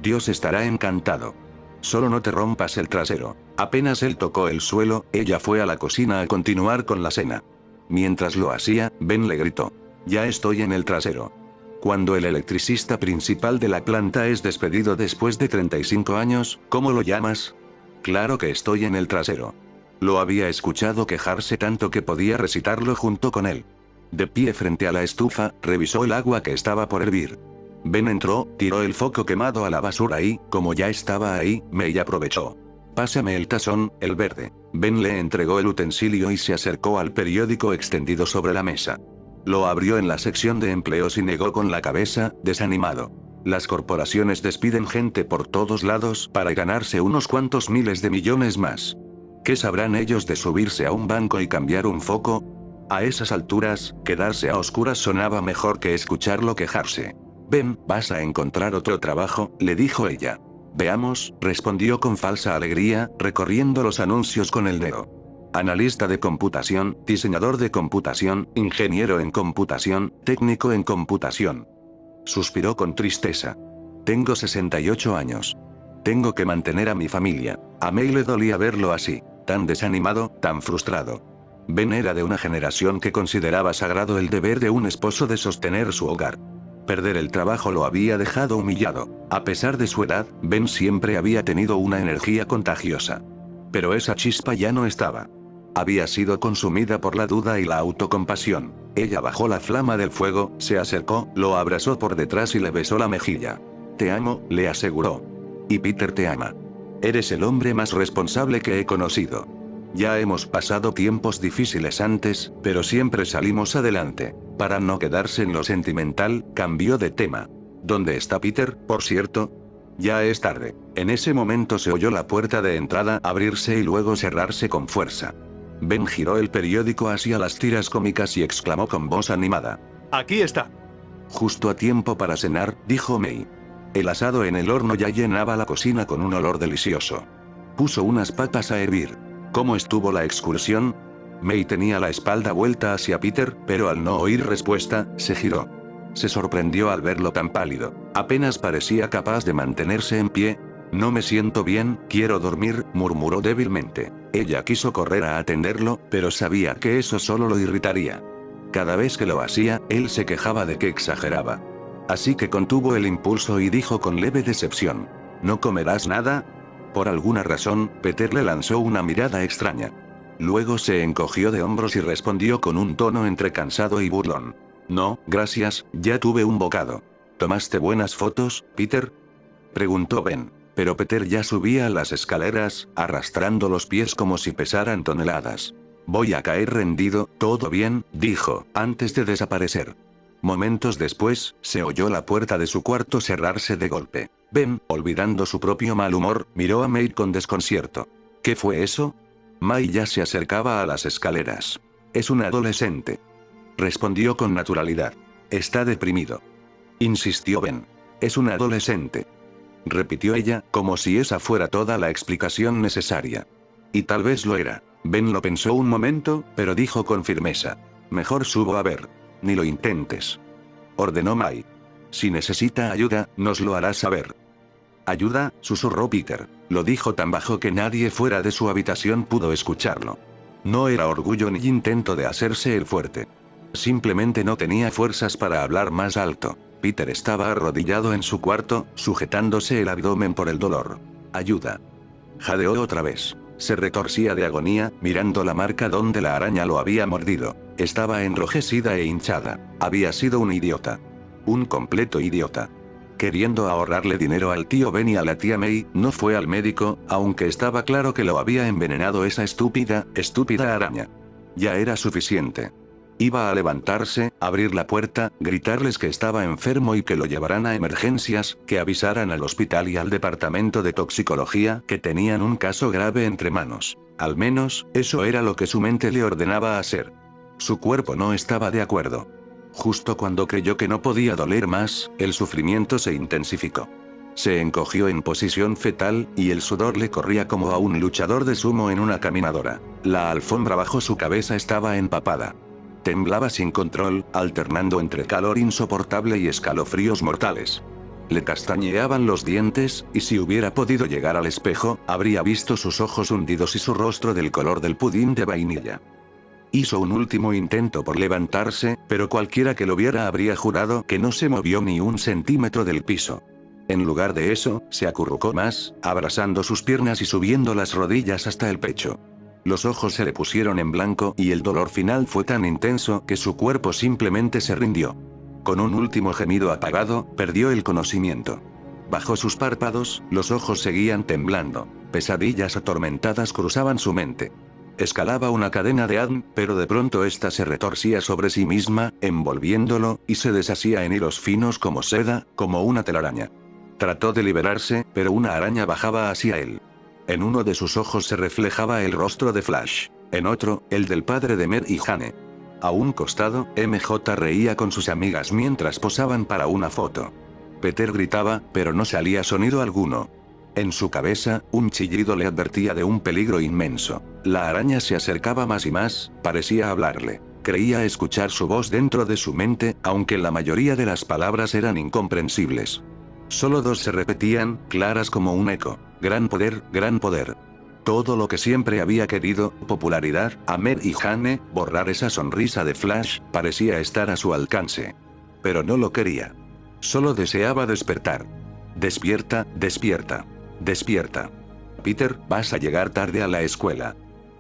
Dios estará encantado. Solo no te rompas el trasero. Apenas él tocó el suelo, ella fue a la cocina a continuar con la cena. Mientras lo hacía, Ben le gritó. Ya estoy en el trasero. Cuando el electricista principal de la planta es despedido después de 35 años, ¿cómo lo llamas? Claro que estoy en el trasero. Lo había escuchado quejarse tanto que podía recitarlo junto con él. De pie frente a la estufa, revisó el agua que estaba por hervir. Ben entró, tiró el foco quemado a la basura y, como ya estaba ahí, May aprovechó. Pásame el tazón, el verde. Ben le entregó el utensilio y se acercó al periódico extendido sobre la mesa. Lo abrió en la sección de empleos y negó con la cabeza, desanimado. Las corporaciones despiden gente por todos lados para ganarse unos cuantos miles de millones más. ¿Qué sabrán ellos de subirse a un banco y cambiar un foco? A esas alturas, quedarse a oscuras sonaba mejor que escucharlo quejarse. Ben, vas a encontrar otro trabajo, le dijo ella. Veamos, respondió con falsa alegría, recorriendo los anuncios con el dedo. Analista de computación, diseñador de computación, ingeniero en computación, técnico en computación. Suspiró con tristeza. Tengo 68 años. Tengo que mantener a mi familia. A May le dolía verlo así, tan desanimado, tan frustrado. Ben era de una generación que consideraba sagrado el deber de un esposo de sostener su hogar. Perder el trabajo lo había dejado humillado. A pesar de su edad, Ben siempre había tenido una energía contagiosa. Pero esa chispa ya no estaba. Había sido consumida por la duda y la autocompasión. Ella bajó la flama del fuego, se acercó, lo abrazó por detrás y le besó la mejilla. Te amo, le aseguró. Y Peter te ama. Eres el hombre más responsable que he conocido. Ya hemos pasado tiempos difíciles antes, pero siempre salimos adelante. Para no quedarse en lo sentimental, cambió de tema. ¿Dónde está Peter, por cierto? Ya es tarde. En ese momento se oyó la puerta de entrada abrirse y luego cerrarse con fuerza. Ben giró el periódico hacia las tiras cómicas y exclamó con voz animada. ¡Aquí está! Justo a tiempo para cenar, dijo May. El asado en el horno ya llenaba la cocina con un olor delicioso. Puso unas papas a hervir. ¿Cómo estuvo la excursión? May tenía la espalda vuelta hacia Peter, pero al no oír respuesta, se giró. Se sorprendió al verlo tan pálido. Apenas parecía capaz de mantenerse en pie. No me siento bien, quiero dormir, murmuró débilmente. Ella quiso correr a atenderlo, pero sabía que eso solo lo irritaría. Cada vez que lo hacía, él se quejaba de que exageraba. Así que contuvo el impulso y dijo con leve decepción: ¿No comerás nada? Por alguna razón, Peter le lanzó una mirada extraña. Luego se encogió de hombros y respondió con un tono entre cansado y burlón: No, gracias, ya tuve un bocado. ¿Tomaste buenas fotos, Peter?, preguntó Ben. Pero Peter ya subía las escaleras, arrastrando los pies como si pesaran toneladas. Voy a caer rendido, ¿todo bien?, dijo, antes de desaparecer. Momentos después, se oyó la puerta de su cuarto cerrarse de golpe. Ben, olvidando su propio mal humor, miró a May con desconcierto. ¿Qué fue eso? May ya se acercaba a las escaleras. Es un adolescente, respondió con naturalidad. Está deprimido, insistió Ben. Es un adolescente, repitió ella, como si esa fuera toda la explicación necesaria. Y tal vez lo era. Ben lo pensó un momento, pero dijo con firmeza: Mejor subo a ver. Ni lo intentes, ordenó May. Si necesita ayuda, nos lo hará saber. ¿Ayuda?, susurró Peter. Lo dijo tan bajo que nadie fuera de su habitación pudo escucharlo. No era orgullo ni intento de hacerse el fuerte. Simplemente no tenía fuerzas para hablar más alto. Peter estaba arrodillado en su cuarto, sujetándose el abdomen por el dolor. Ayuda. Jadeó otra vez. Se retorcía de agonía, mirando la marca donde la araña lo había mordido. Estaba enrojecida e hinchada. Había sido un idiota. Un completo idiota. Queriendo ahorrarle dinero al tío Ben y a la tía May, no fue al médico, aunque estaba claro que lo había envenenado esa estúpida araña. Ya era suficiente. Iba a levantarse, abrir la puerta, gritarles que estaba enfermo y que lo llevaran a emergencias, que avisaran al hospital y al departamento de toxicología que tenían un caso grave entre manos. Al menos, eso era lo que su mente le ordenaba hacer. Su cuerpo no estaba de acuerdo. Justo cuando creyó que no podía doler más, el sufrimiento se intensificó. Se encogió en posición fetal, y el sudor le corría como a un luchador de sumo en una caminadora. La alfombra bajo su cabeza estaba empapada. Temblaba sin control, alternando entre calor insoportable y escalofríos mortales. Le castañeaban los dientes, y si hubiera podido llegar al espejo, habría visto sus ojos hundidos y su rostro del color del pudín de vainilla. Hizo un último intento por levantarse, pero cualquiera que lo viera habría jurado que no se movió ni un centímetro del piso. En lugar de eso, se acurrucó más, abrazando sus piernas y subiendo las rodillas hasta el pecho. Los ojos se le pusieron en blanco y el dolor final fue tan intenso que su cuerpo simplemente se rindió. Con un último gemido apagado, perdió el conocimiento. Bajo sus párpados, los ojos seguían temblando. Pesadillas atormentadas cruzaban su mente. Escalaba una cadena de ADN, pero de pronto ésta se retorcía sobre sí misma, envolviéndolo, y se deshacía en hilos finos como seda, como una telaraña. Trató de liberarse, pero una araña bajaba hacia él. En uno de sus ojos se reflejaba el rostro de Flash. En otro, el del padre de Mer y Jane. A un costado, MJ reía con sus amigas mientras posaban para una foto. Peter gritaba, pero no salía sonido alguno. En su cabeza, un chillido le advertía de un peligro inmenso. La araña se acercaba más y más, parecía hablarle. Creía escuchar su voz dentro de su mente, aunque la mayoría de las palabras eran incomprensibles. Solo dos se repetían, claras como un eco. Gran poder, gran poder. Todo lo que siempre había querido, popularidad, Mer y Jane, borrar esa sonrisa de Flash, parecía estar a su alcance. Pero no lo quería. Solo deseaba despertar. Despierta, despierta. Despierta. Peter, vas a llegar tarde a la escuela.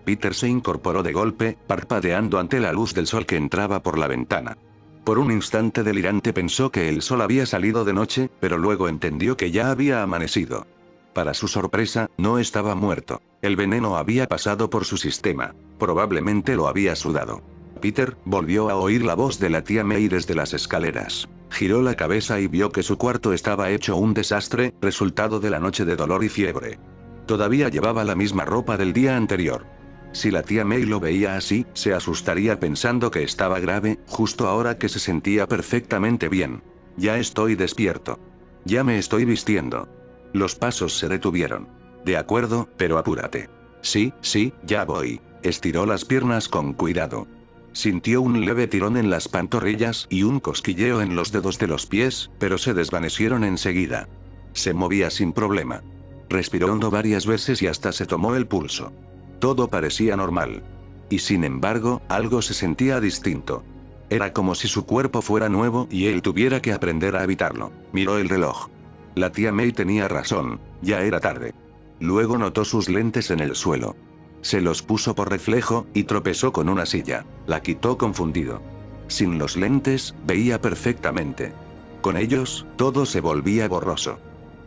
Peter se incorporó de golpe, parpadeando ante la luz del sol que entraba por la ventana. Por un instante delirante pensó que el sol había salido de noche, pero luego entendió que ya había amanecido. Para su sorpresa, no estaba muerto. El veneno había pasado por su sistema. Probablemente lo había sudado. Peter volvió a oír la voz de la tía May desde las escaleras. Giró la cabeza y vio que su cuarto estaba hecho un desastre, resultado de la noche de dolor y fiebre. Todavía llevaba la misma ropa del día anterior. Si la tía May lo veía así, se asustaría pensando que estaba grave, justo ahora que se sentía perfectamente bien. Ya estoy despierto. Ya me estoy vistiendo. Los pasos se detuvieron. De acuerdo, pero apúrate. Sí, sí, ya voy. Estiró las piernas con cuidado. Sintió un leve tirón en las pantorrillas y un cosquilleo en los dedos de los pies, pero se desvanecieron enseguida. Se movía sin problema. Respiró hondo varias veces y hasta se tomó el pulso. Todo parecía normal. Y sin embargo, algo se sentía distinto. Era como si su cuerpo fuera nuevo y él tuviera que aprender a habitarlo. Miró el reloj. La tía May tenía razón, ya era tarde. Luego notó sus lentes en el suelo. Se los puso por reflejo, y tropezó con una silla. La quitó confundido. Sin los lentes, veía perfectamente. Con ellos, todo se volvía borroso.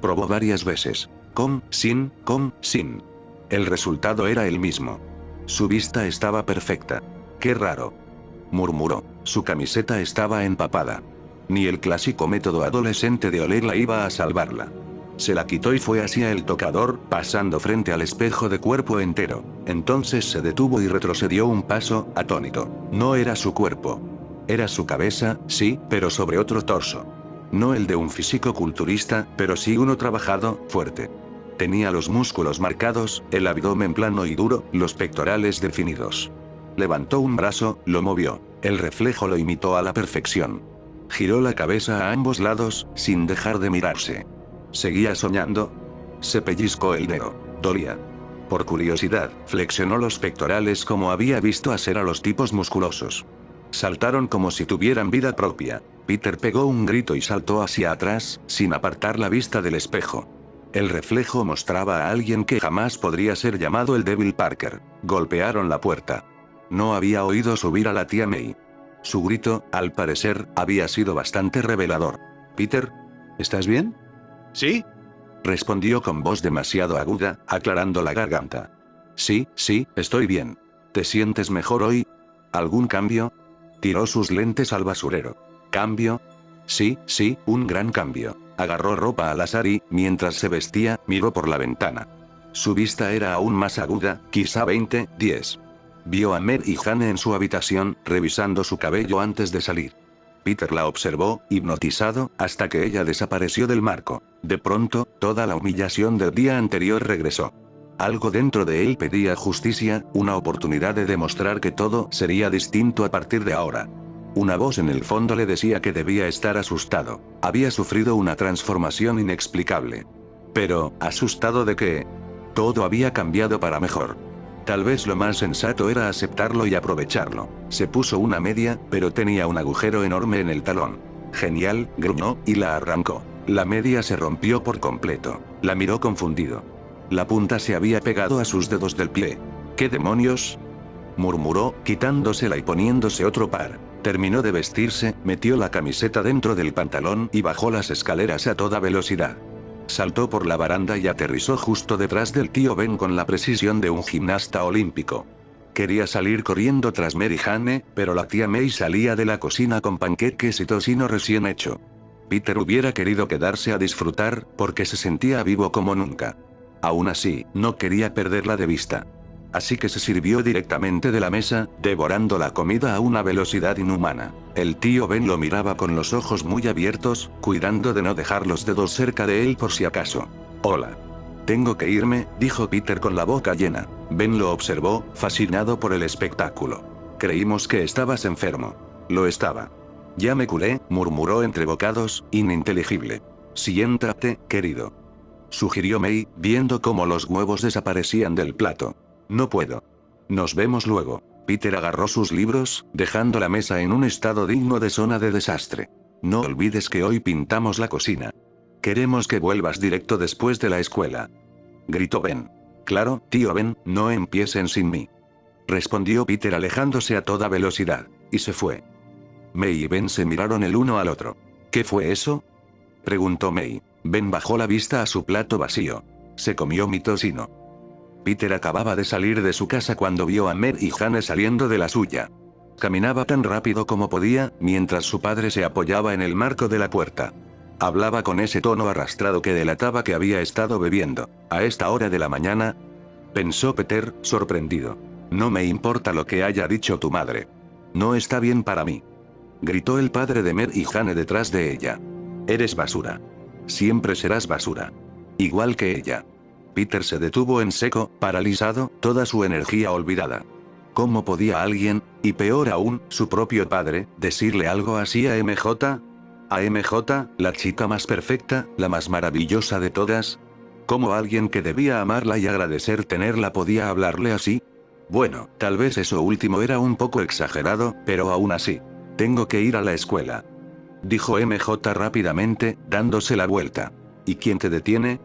Probó varias veces. Sin. El resultado era el mismo. Su vista estaba perfecta. ¡Qué raro!, murmuró. Su camiseta estaba empapada. Ni el clásico método adolescente de olerla iba a salvarla. Se la quitó y fue hacia el tocador, pasando frente al espejo de cuerpo entero. Entonces se detuvo y retrocedió un paso, atónito. No era su cuerpo. Era su cabeza, sí, pero sobre otro torso. No el de un físico-culturista, pero sí uno trabajado, fuerte. Tenía los músculos marcados, el abdomen plano y duro, los pectorales definidos. Levantó un brazo, lo movió. El reflejo lo imitó a la perfección. Giró la cabeza a ambos lados, sin dejar de mirarse. ¿Seguía soñando? Se pellizcó el dedo. Dolía. Por curiosidad, flexionó los pectorales como había visto hacer a los tipos musculosos. Saltaron como si tuvieran vida propia. Peter pegó un grito y saltó hacia atrás, sin apartar la vista del espejo. El reflejo mostraba a alguien que jamás podría ser llamado el débil Parker. Golpearon la puerta. No había oído subir a la tía May. Su grito, al parecer, había sido bastante revelador. «Peter, ¿estás bien?» ¿Sí? Respondió con voz demasiado aguda, aclarando la garganta. Sí, estoy bien. ¿Te sientes mejor hoy? ¿Algún cambio? Tiró sus lentes al basurero. ¿Cambio? Sí, un gran cambio. Agarró ropa al azar y, mientras se vestía, miró por la ventana. Su vista era aún más aguda, quizá 20:10. Vio a Mer y Jane en su habitación, revisando su cabello antes de salir. Peter la observó, hipnotizado, hasta que ella desapareció del marco. De pronto, toda la humillación del día anterior regresó. Algo dentro de él pedía justicia, una oportunidad de demostrar que todo sería distinto a partir de ahora. Una voz en el fondo le decía que debía estar asustado. Había sufrido una transformación inexplicable. Pero, ¿asustado de qué? Todo había cambiado para mejor. Tal vez lo más sensato era aceptarlo y aprovecharlo. Se puso una media, pero tenía un agujero enorme en el talón. Genial, gruñó, y la arrancó. La media se rompió por completo. La miró confundido. La punta se había pegado a sus dedos del pie. ¿Qué demonios?, murmuró, quitándosela y poniéndose otro par. Terminó de vestirse, metió la camiseta dentro del pantalón y bajó las escaleras a toda velocidad. Saltó por la baranda y aterrizó justo detrás del tío Ben con la precisión de un gimnasta olímpico. Quería salir corriendo tras Mary Jane, pero la tía May salía de la cocina con panqueques y tocino recién hecho. Peter hubiera querido quedarse a disfrutar, porque se sentía vivo como nunca. Aún así, no quería perderla de vista. Así que se sirvió directamente de la mesa, devorando la comida a una velocidad inhumana. El tío Ben lo miraba con los ojos muy abiertos, cuidando de no dejar los dedos cerca de él por si acaso. «Hola. Tengo que irme», dijo Peter con la boca llena. Ben lo observó, fascinado por el espectáculo. «Creímos que estabas enfermo». Lo estaba. «Ya me curé», murmuró entre bocados, ininteligible. «Siéntate, querido», sugirió May, viendo cómo los huevos desaparecían del plato. «No puedo. Nos vemos luego». Peter agarró sus libros, dejando la mesa en un estado digno de zona de desastre. «No olvides que hoy pintamos la cocina. Queremos que vuelvas directo después de la escuela», gritó Ben. «Claro, tío Ben, no empiecen sin mí», respondió Peter alejándose a toda velocidad. Y se fue. May y Ben se miraron el uno al otro. «¿Qué fue eso?», preguntó May. Ben bajó la vista a su plato vacío. Se comió mi tocino. Peter acababa de salir de su casa cuando vio a Mer y Jane saliendo de la suya. Caminaba tan rápido como podía, mientras su padre se apoyaba en el marco de la puerta. Hablaba con ese tono arrastrado que delataba que había estado bebiendo. «¿A esta hora de la mañana?», pensó Peter, sorprendido. «No me importa lo que haya dicho tu madre. No está bien para mí», gritó el padre de Mer y Jane detrás de ella. «Eres basura». Siempre serás basura. Igual que ella. Peter se detuvo en seco, paralizado, toda su energía olvidada. ¿Cómo podía alguien, y peor aún, su propio padre, decirle algo así a MJ? ¿A MJ, la chica más perfecta, la más maravillosa de todas? ¿Cómo alguien que debía amarla y agradecer tenerla podía hablarle así? Bueno, tal vez eso último era un poco exagerado, pero aún así. Tengo que ir a la escuela. Dijo MJ rápidamente, dándose la vuelta. ¿Y quién te detiene?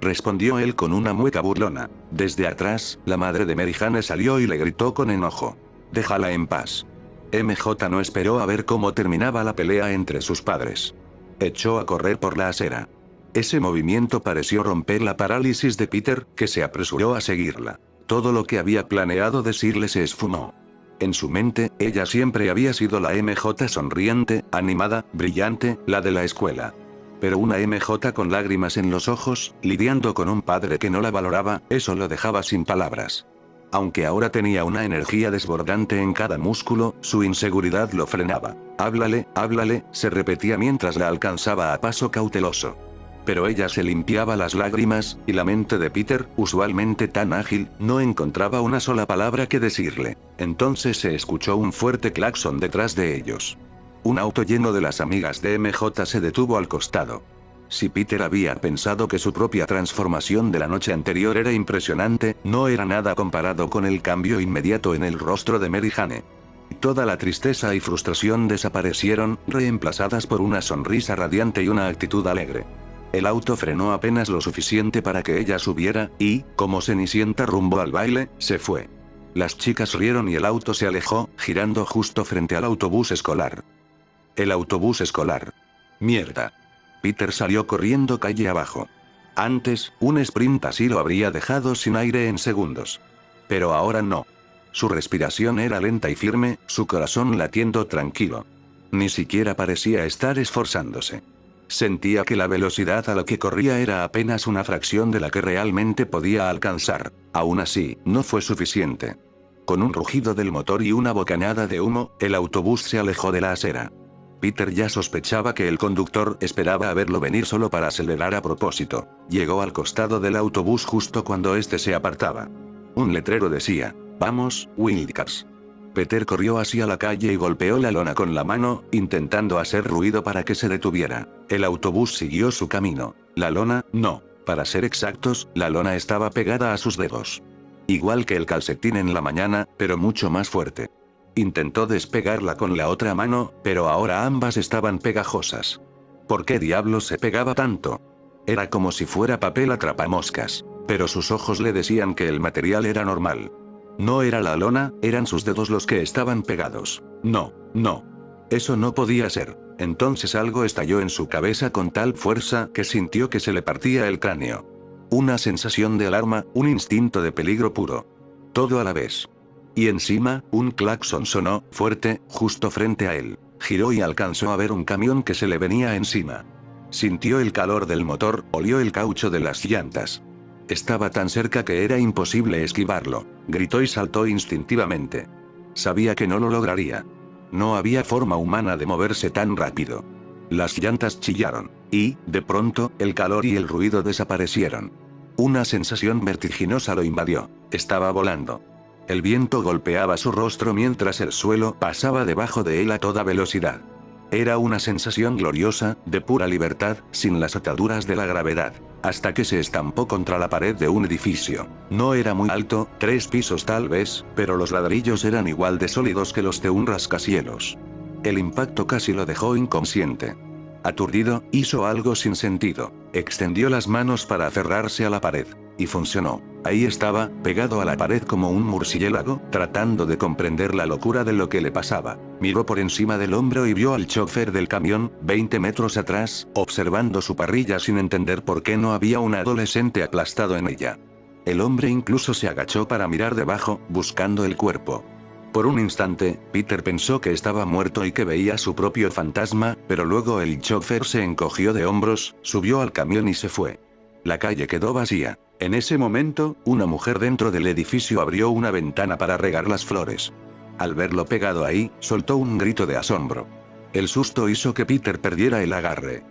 Respondió él con una mueca burlona. Desde atrás, la madre de Mary Jane salió y le gritó con enojo. Déjala en paz. MJ no esperó a ver cómo terminaba la pelea entre sus padres. Echó a correr por la acera. Ese movimiento pareció romper la parálisis de Peter, que se apresuró a seguirla. Todo lo que había planeado decirle se esfumó. En su mente, ella siempre había sido la MJ sonriente, animada, brillante, la de la escuela. Pero una MJ con lágrimas en los ojos, lidiando con un padre que no la valoraba, eso lo dejaba sin palabras. Aunque ahora tenía una energía desbordante en cada músculo, su inseguridad lo frenaba. Háblale, háblale, se repetía mientras la alcanzaba a paso cauteloso. Pero ella se limpiaba las lágrimas, y la mente de Peter, usualmente tan ágil, no encontraba una sola palabra que decirle. Entonces se escuchó un fuerte claxon detrás de ellos. Un auto lleno de las amigas de MJ se detuvo al costado. Si Peter había pensado que su propia transformación de la noche anterior era impresionante, no era nada comparado con el cambio inmediato en el rostro de Mary Jane. Toda la tristeza y frustración desaparecieron, reemplazadas por una sonrisa radiante y una actitud alegre. El auto frenó apenas lo suficiente para que ella subiera, y, como Cenicienta rumbo al baile, se fue. Las chicas rieron y el auto se alejó, girando justo frente al autobús escolar. El autobús escolar. Mierda. Peter salió corriendo calle abajo. Antes, un sprint así lo habría dejado sin aire en segundos. Pero ahora no. Su respiración era lenta y firme, su corazón latiendo tranquilo. Ni siquiera parecía estar esforzándose. Sentía que la velocidad a la que corría era apenas una fracción de la que realmente podía alcanzar. Aún así, no fue suficiente. Con un rugido del motor y una bocanada de humo, el autobús se alejó de la acera. Peter ya sospechaba que el conductor esperaba a verlo venir solo para acelerar a propósito. Llegó al costado del autobús justo cuando este se apartaba. Un letrero decía, «Vamos, Wildcats». Peter corrió hacia la calle y golpeó la lona con la mano, intentando hacer ruido para que se detuviera. El autobús siguió su camino. La lona, no. Para ser exactos, la lona estaba pegada a sus dedos. Igual que el calcetín en la mañana, pero mucho más fuerte. Intentó despegarla con la otra mano, pero ahora ambas estaban pegajosas. ¿Por qué diablos se pegaba tanto? Era como si fuera papel atrapamoscas. Pero sus ojos le decían que el material era normal. No era la lona, eran sus dedos los que estaban pegados. No, no. Eso no podía ser. Entonces algo estalló en su cabeza con tal fuerza que sintió que se le partía el cráneo. Una sensación de alarma, un instinto de peligro puro. Todo a la vez. Y encima, un claxon sonó, fuerte, justo frente a él. Giró y alcanzó a ver un camión que se le venía encima. Sintió el calor del motor, olió el caucho de las llantas. Estaba tan cerca que era imposible esquivarlo. Gritó y saltó instintivamente. Sabía que no lo lograría. No había forma humana de moverse tan rápido. Las llantas chillaron. Y, de pronto, el calor y el ruido desaparecieron. Una sensación vertiginosa lo invadió. Estaba volando. El viento golpeaba su rostro mientras el suelo pasaba debajo de él a toda velocidad. Era una sensación gloriosa, de pura libertad, sin las ataduras de la gravedad. Hasta que se estampó contra la pared de un edificio. No era muy alto, 3 pisos tal vez, pero los ladrillos eran igual de sólidos que los de un rascacielos. El impacto casi lo dejó inconsciente. Aturdido, hizo algo sin sentido. Extendió las manos para aferrarse a la pared. Y funcionó. Ahí estaba, pegado a la pared como un murciélago, tratando de comprender la locura de lo que le pasaba. Miró por encima del hombro y vio al chofer del camión, 20 metros atrás, observando su parrilla sin entender por qué no había un adolescente aplastado en ella. El hombre incluso se agachó para mirar debajo, buscando el cuerpo. Por un instante, Peter pensó que estaba muerto y que veía su propio fantasma, pero luego el chofer se encogió de hombros, subió al camión y se fue. La calle quedó vacía. En ese momento, una mujer dentro del edificio abrió una ventana para regar las flores. Al verlo pegado ahí, soltó un grito de asombro. El susto hizo que Peter perdiera el agarre.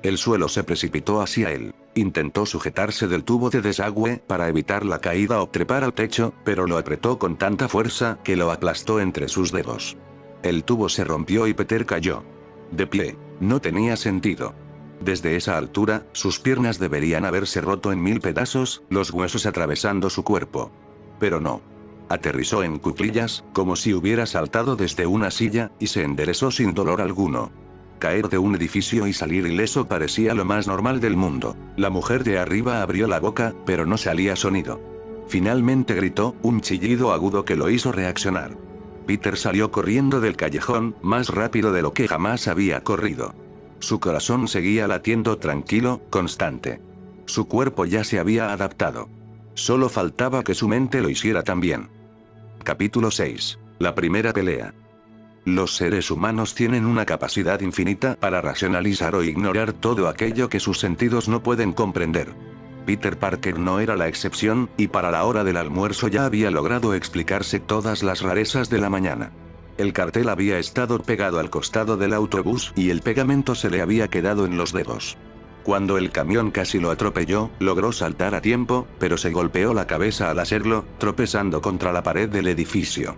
El suelo se precipitó hacia él. Intentó sujetarse del tubo de desagüe para evitar la caída o trepar al techo, pero lo apretó con tanta fuerza que lo aplastó entre sus dedos. El tubo se rompió y Peter cayó. De pie. No tenía sentido. Desde esa altura, sus piernas deberían haberse roto en 1000 pedazos, los huesos atravesando su cuerpo. Pero no. Aterrizó en cuclillas, como si hubiera saltado desde una silla, y se enderezó sin dolor alguno. Caer de un edificio y salir ileso parecía lo más normal del mundo. La mujer de arriba abrió la boca, pero no salía sonido. Finalmente gritó, un chillido agudo que lo hizo reaccionar. Peter salió corriendo del callejón, más rápido de lo que jamás había corrido. Su corazón seguía latiendo tranquilo, constante. Su cuerpo ya se había adaptado. Solo faltaba que su mente lo hiciera también. Capítulo 6. La primera pelea. Los seres humanos tienen una capacidad infinita para racionalizar o ignorar todo aquello que sus sentidos no pueden comprender. Peter Parker no era la excepción, y para la hora del almuerzo ya había logrado explicarse todas las rarezas de la mañana. El cartel había estado pegado al costado del autobús y el pegamento se le había quedado en los dedos. Cuando el camión casi lo atropelló, logró saltar a tiempo, pero se golpeó la cabeza al hacerlo, tropezando contra la pared del edificio.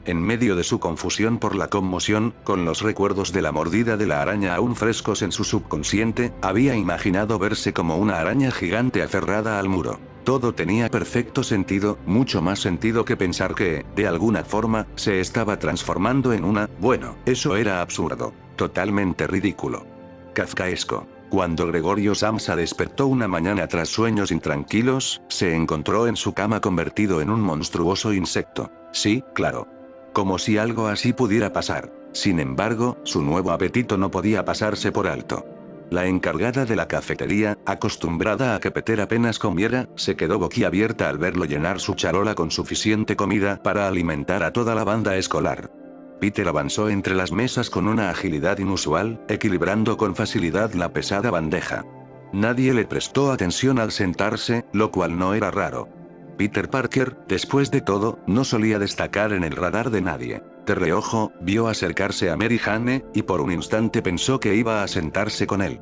En medio de su confusión por la conmoción, con los recuerdos de la mordida de la araña aún frescos en su subconsciente, había imaginado verse como una araña gigante aferrada al muro. Todo tenía perfecto sentido, mucho más sentido que pensar que, de alguna forma, se estaba transformando en una... Bueno, eso era absurdo. Totalmente ridículo. Kafkaesco. Cuando Gregorio Samsa despertó una mañana tras sueños intranquilos, se encontró en su cama convertido en un monstruoso insecto. Sí, claro. Como si algo así pudiera pasar. Sin embargo, su nuevo apetito no podía pasarse por alto. La encargada de la cafetería, acostumbrada a que Peter apenas comiera, se quedó boquiabierta al verlo llenar su charola con suficiente comida para alimentar a toda la banda escolar. Peter avanzó entre las mesas con una agilidad inusual, equilibrando con facilidad la pesada bandeja. Nadie le prestó atención al sentarse, lo cual no era raro. Peter Parker, después de todo, no solía destacar en el radar de nadie. De reojo, vio acercarse a Mary Jane, y por un instante pensó que iba a sentarse con él.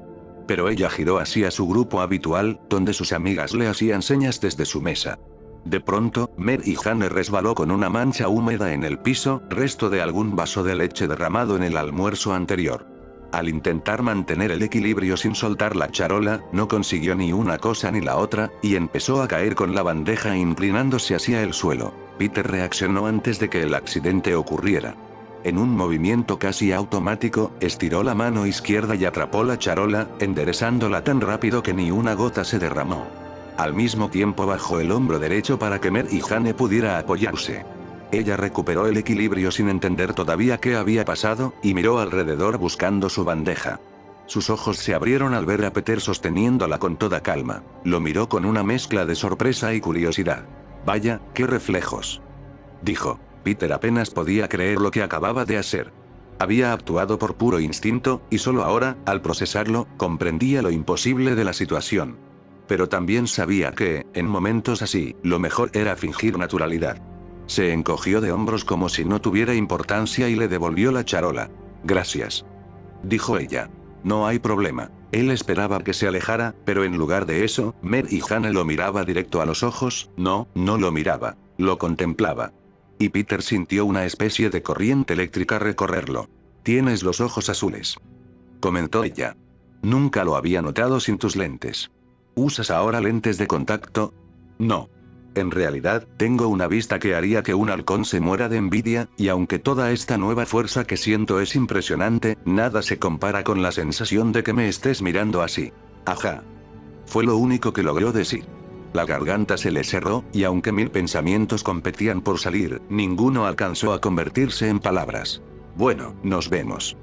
Pero ella giró hacia su grupo habitual, donde sus amigas le hacían señas desde su mesa. De pronto, Mary Jane resbaló con una mancha húmeda en el piso, resto de algún vaso de leche derramado en el almuerzo anterior. Al intentar mantener el equilibrio sin soltar la charola, no consiguió ni una cosa ni la otra, y empezó a caer con la bandeja inclinándose hacia el suelo. Peter reaccionó antes de que el accidente ocurriera. En un movimiento casi automático, estiró la mano izquierda y atrapó la charola, enderezándola tan rápido que ni una gota se derramó. Al mismo tiempo bajó el hombro derecho para que Mary Jane pudiera apoyarse. Ella recuperó el equilibrio sin entender todavía qué había pasado, y miró alrededor buscando su bandeja. Sus ojos se abrieron al ver a Peter sosteniéndola con toda calma. Lo miró con una mezcla de sorpresa y curiosidad. «Vaya, qué reflejos», dijo. Peter apenas podía creer lo que acababa de hacer. Había actuado por puro instinto, y solo ahora, al procesarlo, comprendía lo imposible de la situación. Pero también sabía que, en momentos así, lo mejor era fingir naturalidad. Se encogió de hombros como si no tuviera importancia y le devolvió la charola. «Gracias», dijo ella. «No hay problema». Él esperaba que se alejara, pero en lugar de eso, Mary Jane lo miraba directo a los ojos. No lo miraba. Lo contemplaba. Y Peter sintió una especie de corriente eléctrica recorrerlo. «Tienes los ojos azules», comentó ella. «Nunca lo había notado sin tus lentes. ¿Usas ahora lentes de contacto?» «No. En realidad, tengo una vista que haría que un halcón se muera de envidia, y aunque toda esta nueva fuerza que siento es impresionante, nada se compara con la sensación de que me estés mirando así». «Ajá». Fue lo único que logró decir. La garganta se le cerró, y aunque 1000 pensamientos competían por salir, ninguno alcanzó a convertirse en palabras. «Bueno, nos vemos»,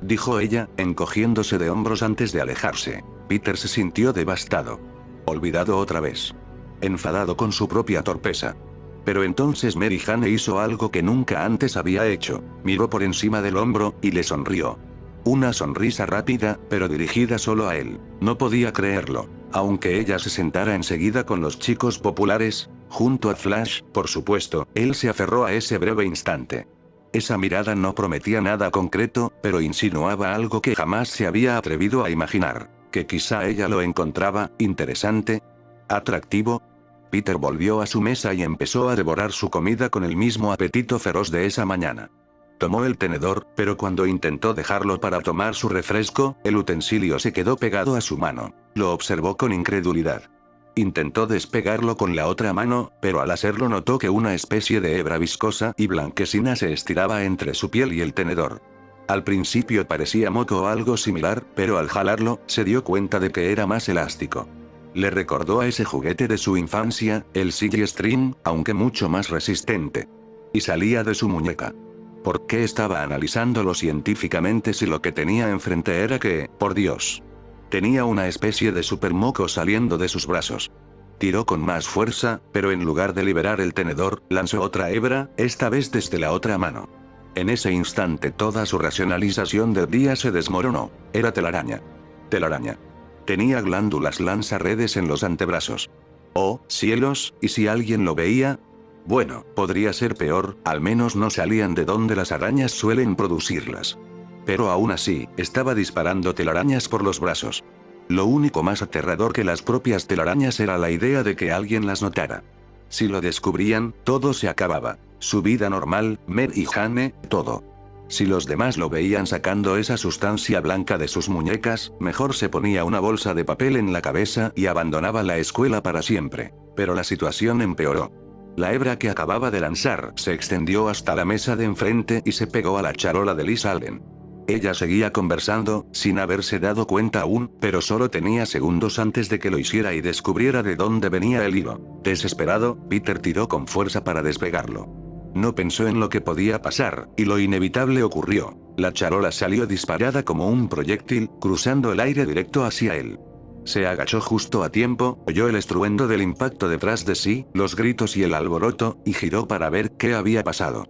dijo ella, encogiéndose de hombros antes de alejarse. Peter se sintió devastado. Olvidado otra vez. Enfadado con su propia torpeza. Pero entonces Mary Jane hizo algo que nunca antes había hecho. Miró por encima del hombro, y le sonrió. Una sonrisa rápida, pero dirigida solo a él. No podía creerlo. Aunque ella se sentara enseguida con los chicos populares, junto a Flash, por supuesto, él se aferró a ese breve instante. Esa mirada no prometía nada concreto, pero insinuaba algo que jamás se había atrevido a imaginar. que quizá ella lo encontraba interesante, atractivo. Peter volvió a su mesa y empezó a devorar su comida con el mismo apetito feroz de esa mañana. Tomó el tenedor, pero cuando intentó dejarlo para tomar su refresco, el utensilio se quedó pegado a su mano. Lo observó con incredulidad. Intentó despegarlo con la otra mano, pero al hacerlo notó que una especie de hebra viscosa y blanquecina se estiraba entre su piel y el tenedor. Al principio parecía moco o algo similar, pero al jalarlo, se dio cuenta de que era más elástico. Le recordó a ese juguete de su infancia, el Silly String, aunque mucho más resistente. Y salía de su muñeca. ¿Por qué estaba analizándolo científicamente si lo que tenía enfrente era que, por Dios, tenía una especie de supermoco saliendo de sus brazos? Tiró con más fuerza, pero en lugar de liberar el tenedor, lanzó otra hebra, esta vez desde la otra mano. En ese instante toda su racionalización del día se desmoronó. Era telaraña. Telaraña. Tenía glándulas lanzarredes en los antebrazos. ¡Oh, cielos! ¿Y si alguien lo veía? Bueno, podría ser peor, al menos no salían de donde las arañas suelen producirlas. Pero aún así, estaba disparando telarañas por los brazos. Lo único más aterrador que las propias telarañas era la idea de que alguien las notara. Si lo descubrían, todo se acababa. Su vida normal, Mer y Jane, todo. Si los demás lo veían sacando esa sustancia blanca de sus muñecas, mejor se ponía una bolsa de papel en la cabeza y abandonaba la escuela para siempre. Pero la situación empeoró. La hebra que acababa de lanzar se extendió hasta la mesa de enfrente y se pegó a la charola de Liz Allen. Ella seguía conversando, sin haberse dado cuenta aún, pero solo tenía segundos antes de que lo hiciera y descubriera de dónde venía el hilo. Desesperado, Peter tiró con fuerza para despegarlo. No pensó en lo que podía pasar, y lo inevitable ocurrió. La charola salió disparada como un proyectil, cruzando el aire directo hacia él. Se agachó justo a tiempo, oyó el estruendo del impacto detrás de sí, los gritos y el alboroto, y giró para ver qué había pasado.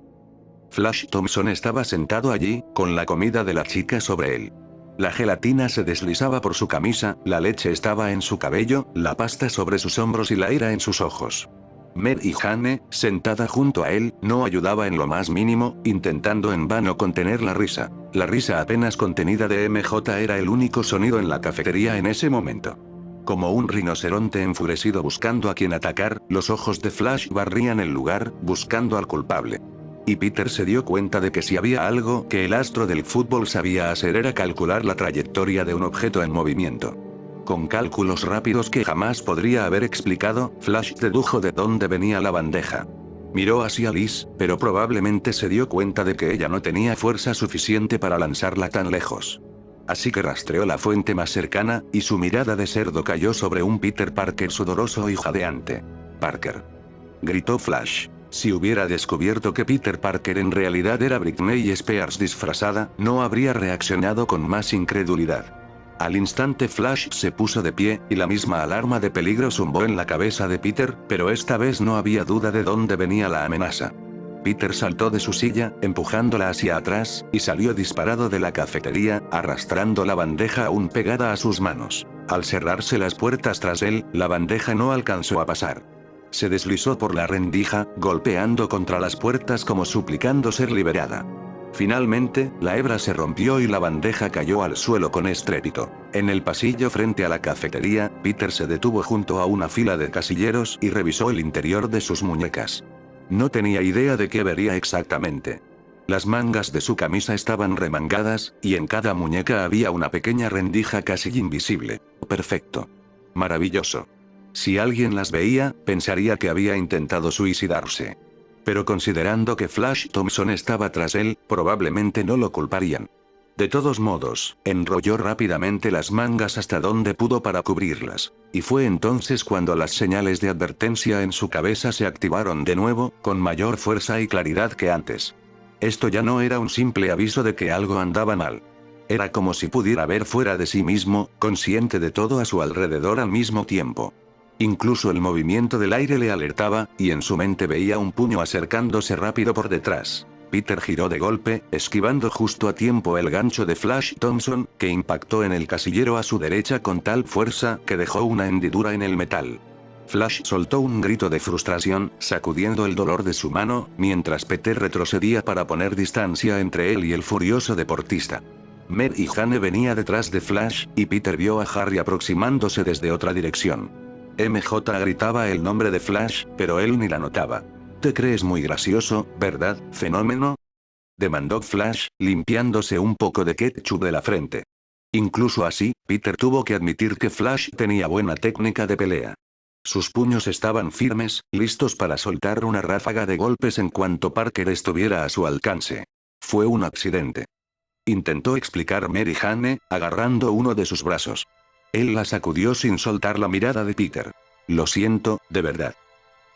Flash Thompson estaba sentado allí, con la comida de la chica sobre él. La gelatina se deslizaba por su camisa, la leche estaba en su cabello, la pasta sobre sus hombros y la ira en sus ojos. Mer y Jane, sentada junto a él, no ayudaba en lo más mínimo, intentando en vano contener la risa. La risa apenas contenida de MJ era el único sonido en la cafetería en ese momento. Como un rinoceronte enfurecido buscando a quien atacar, los ojos de Flash barrían el lugar, buscando al culpable. Y Peter se dio cuenta de que si había algo que el astro del fútbol sabía hacer era calcular la trayectoria de un objeto en movimiento. Con cálculos rápidos que jamás podría haber explicado, Flash dedujo de dónde venía la bandeja. Miró hacia Liz, pero probablemente se dio cuenta de que ella no tenía fuerza suficiente para lanzarla tan lejos. Así que rastreó la fuente más cercana, y su mirada de cerdo cayó sobre un Peter Parker sudoroso y jadeante. «Parker», gritó Flash. Si hubiera descubierto que Peter Parker en realidad era Britney Spears disfrazada, no habría reaccionado con más incredulidad. Al instante Flash se puso de pie, y la misma alarma de peligro zumbó en la cabeza de Peter, pero esta vez no había duda de dónde venía la amenaza. Peter saltó de su silla, empujándola hacia atrás, y salió disparado de la cafetería, arrastrando la bandeja aún pegada a sus manos. Al cerrarse las puertas tras él, la bandeja no alcanzó a pasar. Se deslizó por la rendija, golpeando contra las puertas como suplicando ser liberada. Finalmente, la hebra se rompió y la bandeja cayó al suelo con estrépito. En el pasillo frente a la cafetería, Peter se detuvo junto a una fila de casilleros y revisó el interior de sus muñecas. No tenía idea de qué vería exactamente. Las mangas de su camisa estaban remangadas, y en cada muñeca había una pequeña rendija casi invisible. Perfecto. Maravilloso. Si alguien las veía, pensaría que había intentado suicidarse. Pero considerando que Flash Thompson estaba tras él, probablemente no lo culparían. De todos modos, enrolló rápidamente las mangas hasta donde pudo para cubrirlas. Y fue entonces cuando las señales de advertencia en su cabeza se activaron de nuevo, con mayor fuerza y claridad que antes. Esto ya no era un simple aviso de que algo andaba mal. Era como si pudiera ver fuera de sí mismo, consciente de todo a su alrededor al mismo tiempo. Incluso el movimiento del aire le alertaba, y en su mente veía un puño acercándose rápido por detrás. Peter giró de golpe, esquivando justo a tiempo el gancho de Flash Thompson, que impactó en el casillero a su derecha con tal fuerza que dejó una hendidura en el metal. Flash soltó un grito de frustración, sacudiendo el dolor de su mano, mientras Peter retrocedía para poner distancia entre él y el furioso deportista. Mary Jane venía detrás de Flash, y Peter vio a Harry aproximándose desde otra dirección. MJ gritaba el nombre de Flash, pero él ni la notaba. «Te crees muy gracioso, ¿verdad, fenómeno?», demandó Flash, limpiándose un poco de ketchup de la frente. Incluso así, Peter tuvo que admitir que Flash tenía buena técnica de pelea. Sus puños estaban firmes, listos para soltar una ráfaga de golpes en cuanto Parker estuviera a su alcance. Fue un accidente. Intentó explicar Mary Jane, agarrando uno de sus brazos. Él la sacudió sin soltar la mirada de Peter. «Lo siento, de verdad»,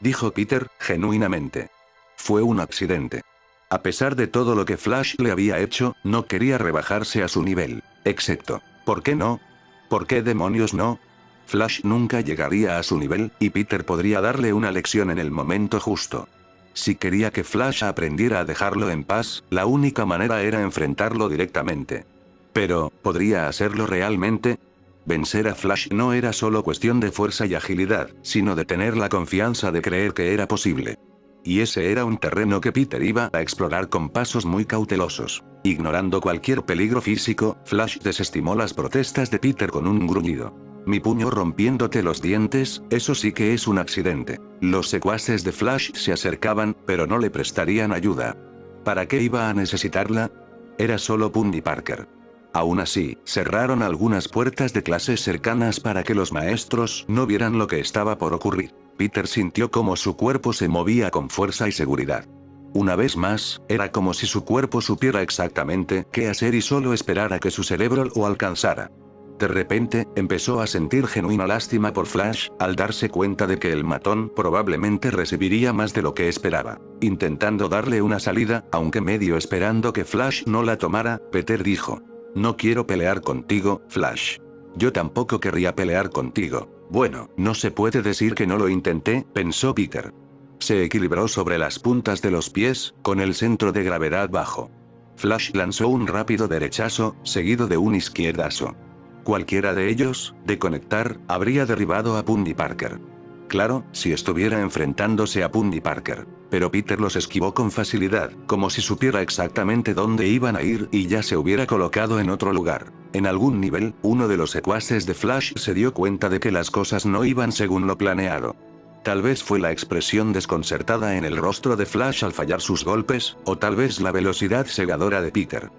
dijo Peter, genuinamente. Fue un accidente. A pesar de todo lo que Flash le había hecho, no quería rebajarse a su nivel. Excepto, ¿por qué no? ¿Por qué demonios no? Flash nunca llegaría a su nivel, y Peter podría darle una lección en el momento justo. Si quería que Flash aprendiera a dejarlo en paz, la única manera era enfrentarlo directamente. Pero, ¿podría hacerlo realmente? Vencer a Flash no era solo cuestión de fuerza y agilidad, sino de tener la confianza de creer que era posible. Y ese era un terreno que Peter iba a explorar con pasos muy cautelosos. Ignorando cualquier peligro físico, Flash desestimó las protestas de Peter con un gruñido. «Mi puño rompiéndote los dientes, eso sí que es un accidente». Los secuaces de Flash se acercaban, pero no le prestarían ayuda. ¿Para qué iba a necesitarla? Era solo Pundy Parker. Aún así, cerraron algunas puertas de clases cercanas para que los maestros no vieran lo que estaba por ocurrir. Peter sintió como su cuerpo se movía con fuerza y seguridad. Una vez más, era como si su cuerpo supiera exactamente qué hacer y solo esperara que su cerebro lo alcanzara. De repente, empezó a sentir genuina lástima por Flash, al darse cuenta de que el matón probablemente recibiría más de lo que esperaba. Intentando darle una salida, aunque medio esperando que Flash no la tomara, Peter dijo: «No quiero pelear contigo, Flash». «Yo tampoco querría pelear contigo». «Bueno, no se puede decir que no lo intenté», pensó Peter. Se equilibró sobre las puntas de los pies, con el centro de gravedad bajo. Flash lanzó un rápido derechazo, seguido de un izquierdazo. Cualquiera de ellos, de conectar, habría derribado a Pundy Parker. Claro, si estuviera enfrentándose a Pundy Parker. Pero Peter los esquivó con facilidad, como si supiera exactamente dónde iban a ir y ya se hubiera colocado en otro lugar. En algún nivel, uno de los secuaces de Flash se dio cuenta de que las cosas no iban según lo planeado. Tal vez fue la expresión desconcertada en el rostro de Flash al fallar sus golpes, o tal vez la velocidad cegadora de Peter.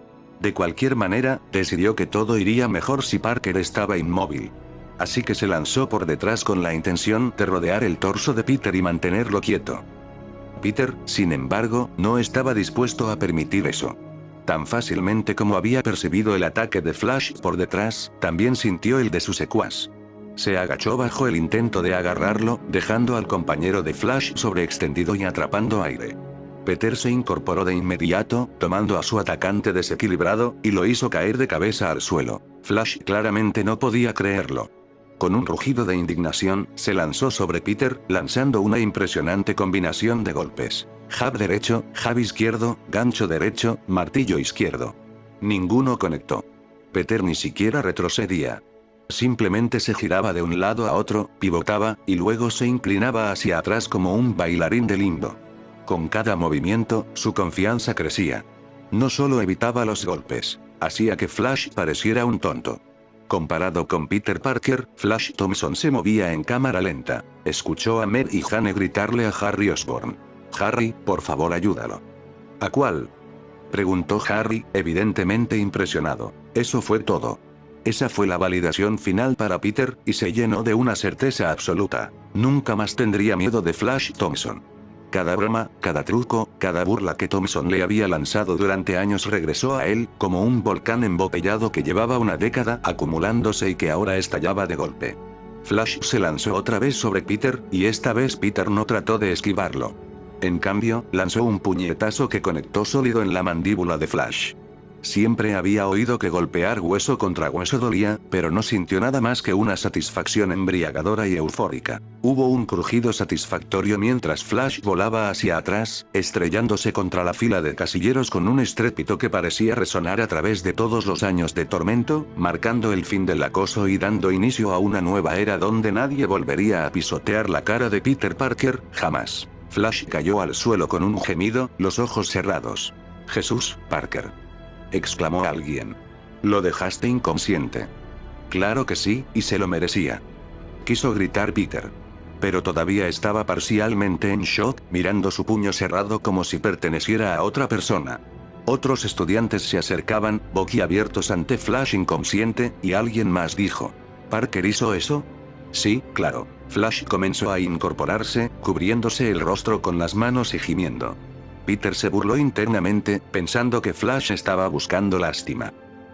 De cualquier manera, decidió que todo iría mejor si Parker estaba inmóvil. Así que se lanzó por detrás con la intención de rodear el torso de Peter y mantenerlo quieto. Peter, sin embargo, no estaba dispuesto a permitir eso. Tan fácilmente como había percibido el ataque de Flash por detrás, también sintió el de su secuaz. Se agachó bajo el intento de agarrarlo, dejando al compañero de Flash sobreextendido y atrapando aire. Peter se incorporó de inmediato, tomando a su atacante desequilibrado, y lo hizo caer de cabeza al suelo. Flash claramente no podía creerlo. Con un rugido de indignación, se lanzó sobre Peter, lanzando una impresionante combinación de golpes. Jab derecho, jab izquierdo, gancho derecho, martillo izquierdo. Ninguno conectó. Peter ni siquiera retrocedía. Simplemente se giraba de un lado a otro, pivotaba, y luego se inclinaba hacia atrás como un bailarín de limbo. Con cada movimiento, su confianza crecía. No solo evitaba los golpes, hacía que Flash pareciera un tonto. Comparado con Peter Parker, Flash Thompson se movía en cámara lenta. Escuchó a Mary Jane gritarle a Harry Osborn: «Harry, por favor ayúdalo». «¿A cuál?», preguntó Harry, evidentemente impresionado. Eso fue todo. Esa fue la validación final para Peter, y se llenó de una certeza absoluta. Nunca más tendría miedo de Flash Thompson. Cada broma, cada truco, cada burla que Thompson le había lanzado durante años regresó a él, como un volcán embotellado que llevaba una década acumulándose y que ahora estallaba de golpe. Flash se lanzó otra vez sobre Peter, y esta vez Peter no trató de esquivarlo. En cambio, lanzó un puñetazo que conectó sólido en la mandíbula de Flash. Siempre había oído que golpear hueso contra hueso dolía, pero no sintió nada más que una satisfacción embriagadora y eufórica. Hubo un crujido satisfactorio mientras Flash volaba hacia atrás, estrellándose contra la fila de casilleros con un estrépito que parecía resonar a través de todos los años de tormento, marcando el fin del acoso y dando inicio a una nueva era donde nadie volvería a pisotear la cara de Peter Parker, jamás. Flash cayó al suelo con un gemido, los ojos cerrados. «Jesús, Parker», exclamó alguien. Lo dejaste inconsciente. Claro que sí, y se lo merecía. Quiso gritar Peter. Pero todavía estaba parcialmente en shock, mirando su puño cerrado como si perteneciera a otra persona. Otros estudiantes se acercaban, boquiabiertos ante Flash inconsciente, y alguien más dijo: ¿Parker hizo eso? Sí, claro. Flash comenzó a incorporarse, cubriéndose el rostro con las manos y gimiendo. Peter se burló internamente, pensando que Flash estaba buscando lástima.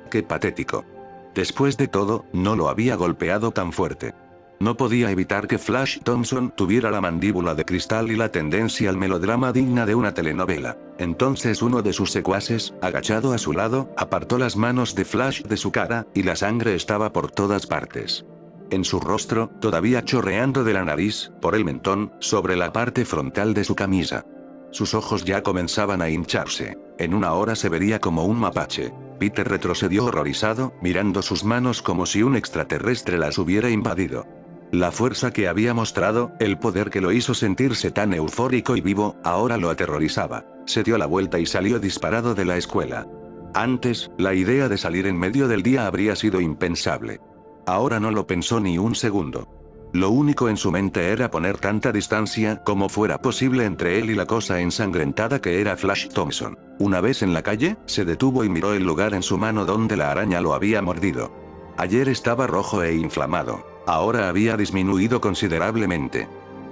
¡Qué patético! Después de todo, no lo había golpeado tan fuerte. No podía evitar que Flash Thompson tuviera la mandíbula de cristal y la tendencia al melodrama digna de una telenovela. Entonces uno de sus secuaces, agachado a su lado, apartó las manos de Flash de su cara, y la sangre estaba por todas partes. En su rostro, todavía chorreando de la nariz, por el mentón, sobre la parte frontal de su camisa. Sus ojos ya comenzaban a hincharse. En una hora se vería como un mapache. Peter retrocedió horrorizado, mirando sus manos como si un extraterrestre las hubiera invadido. La fuerza que había mostrado, el poder que lo hizo sentirse tan eufórico y vivo, ahora lo aterrorizaba. Se dio la vuelta y salió disparado de la escuela. Antes, la idea de salir en medio del día habría sido impensable. Ahora no lo pensó ni un segundo. Lo único en su mente era poner tanta distancia como fuera posible entre él y la cosa ensangrentada que era Flash Thompson. Una vez en la calle, se detuvo y miró el lugar en su mano donde la araña lo había mordido. Ayer estaba rojo e inflamado. Ahora había disminuido considerablemente.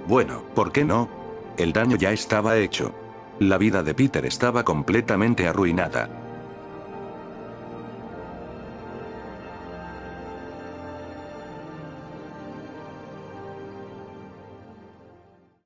Bueno, ¿por qué no? El daño ya estaba hecho. La vida de Peter estaba completamente arruinada.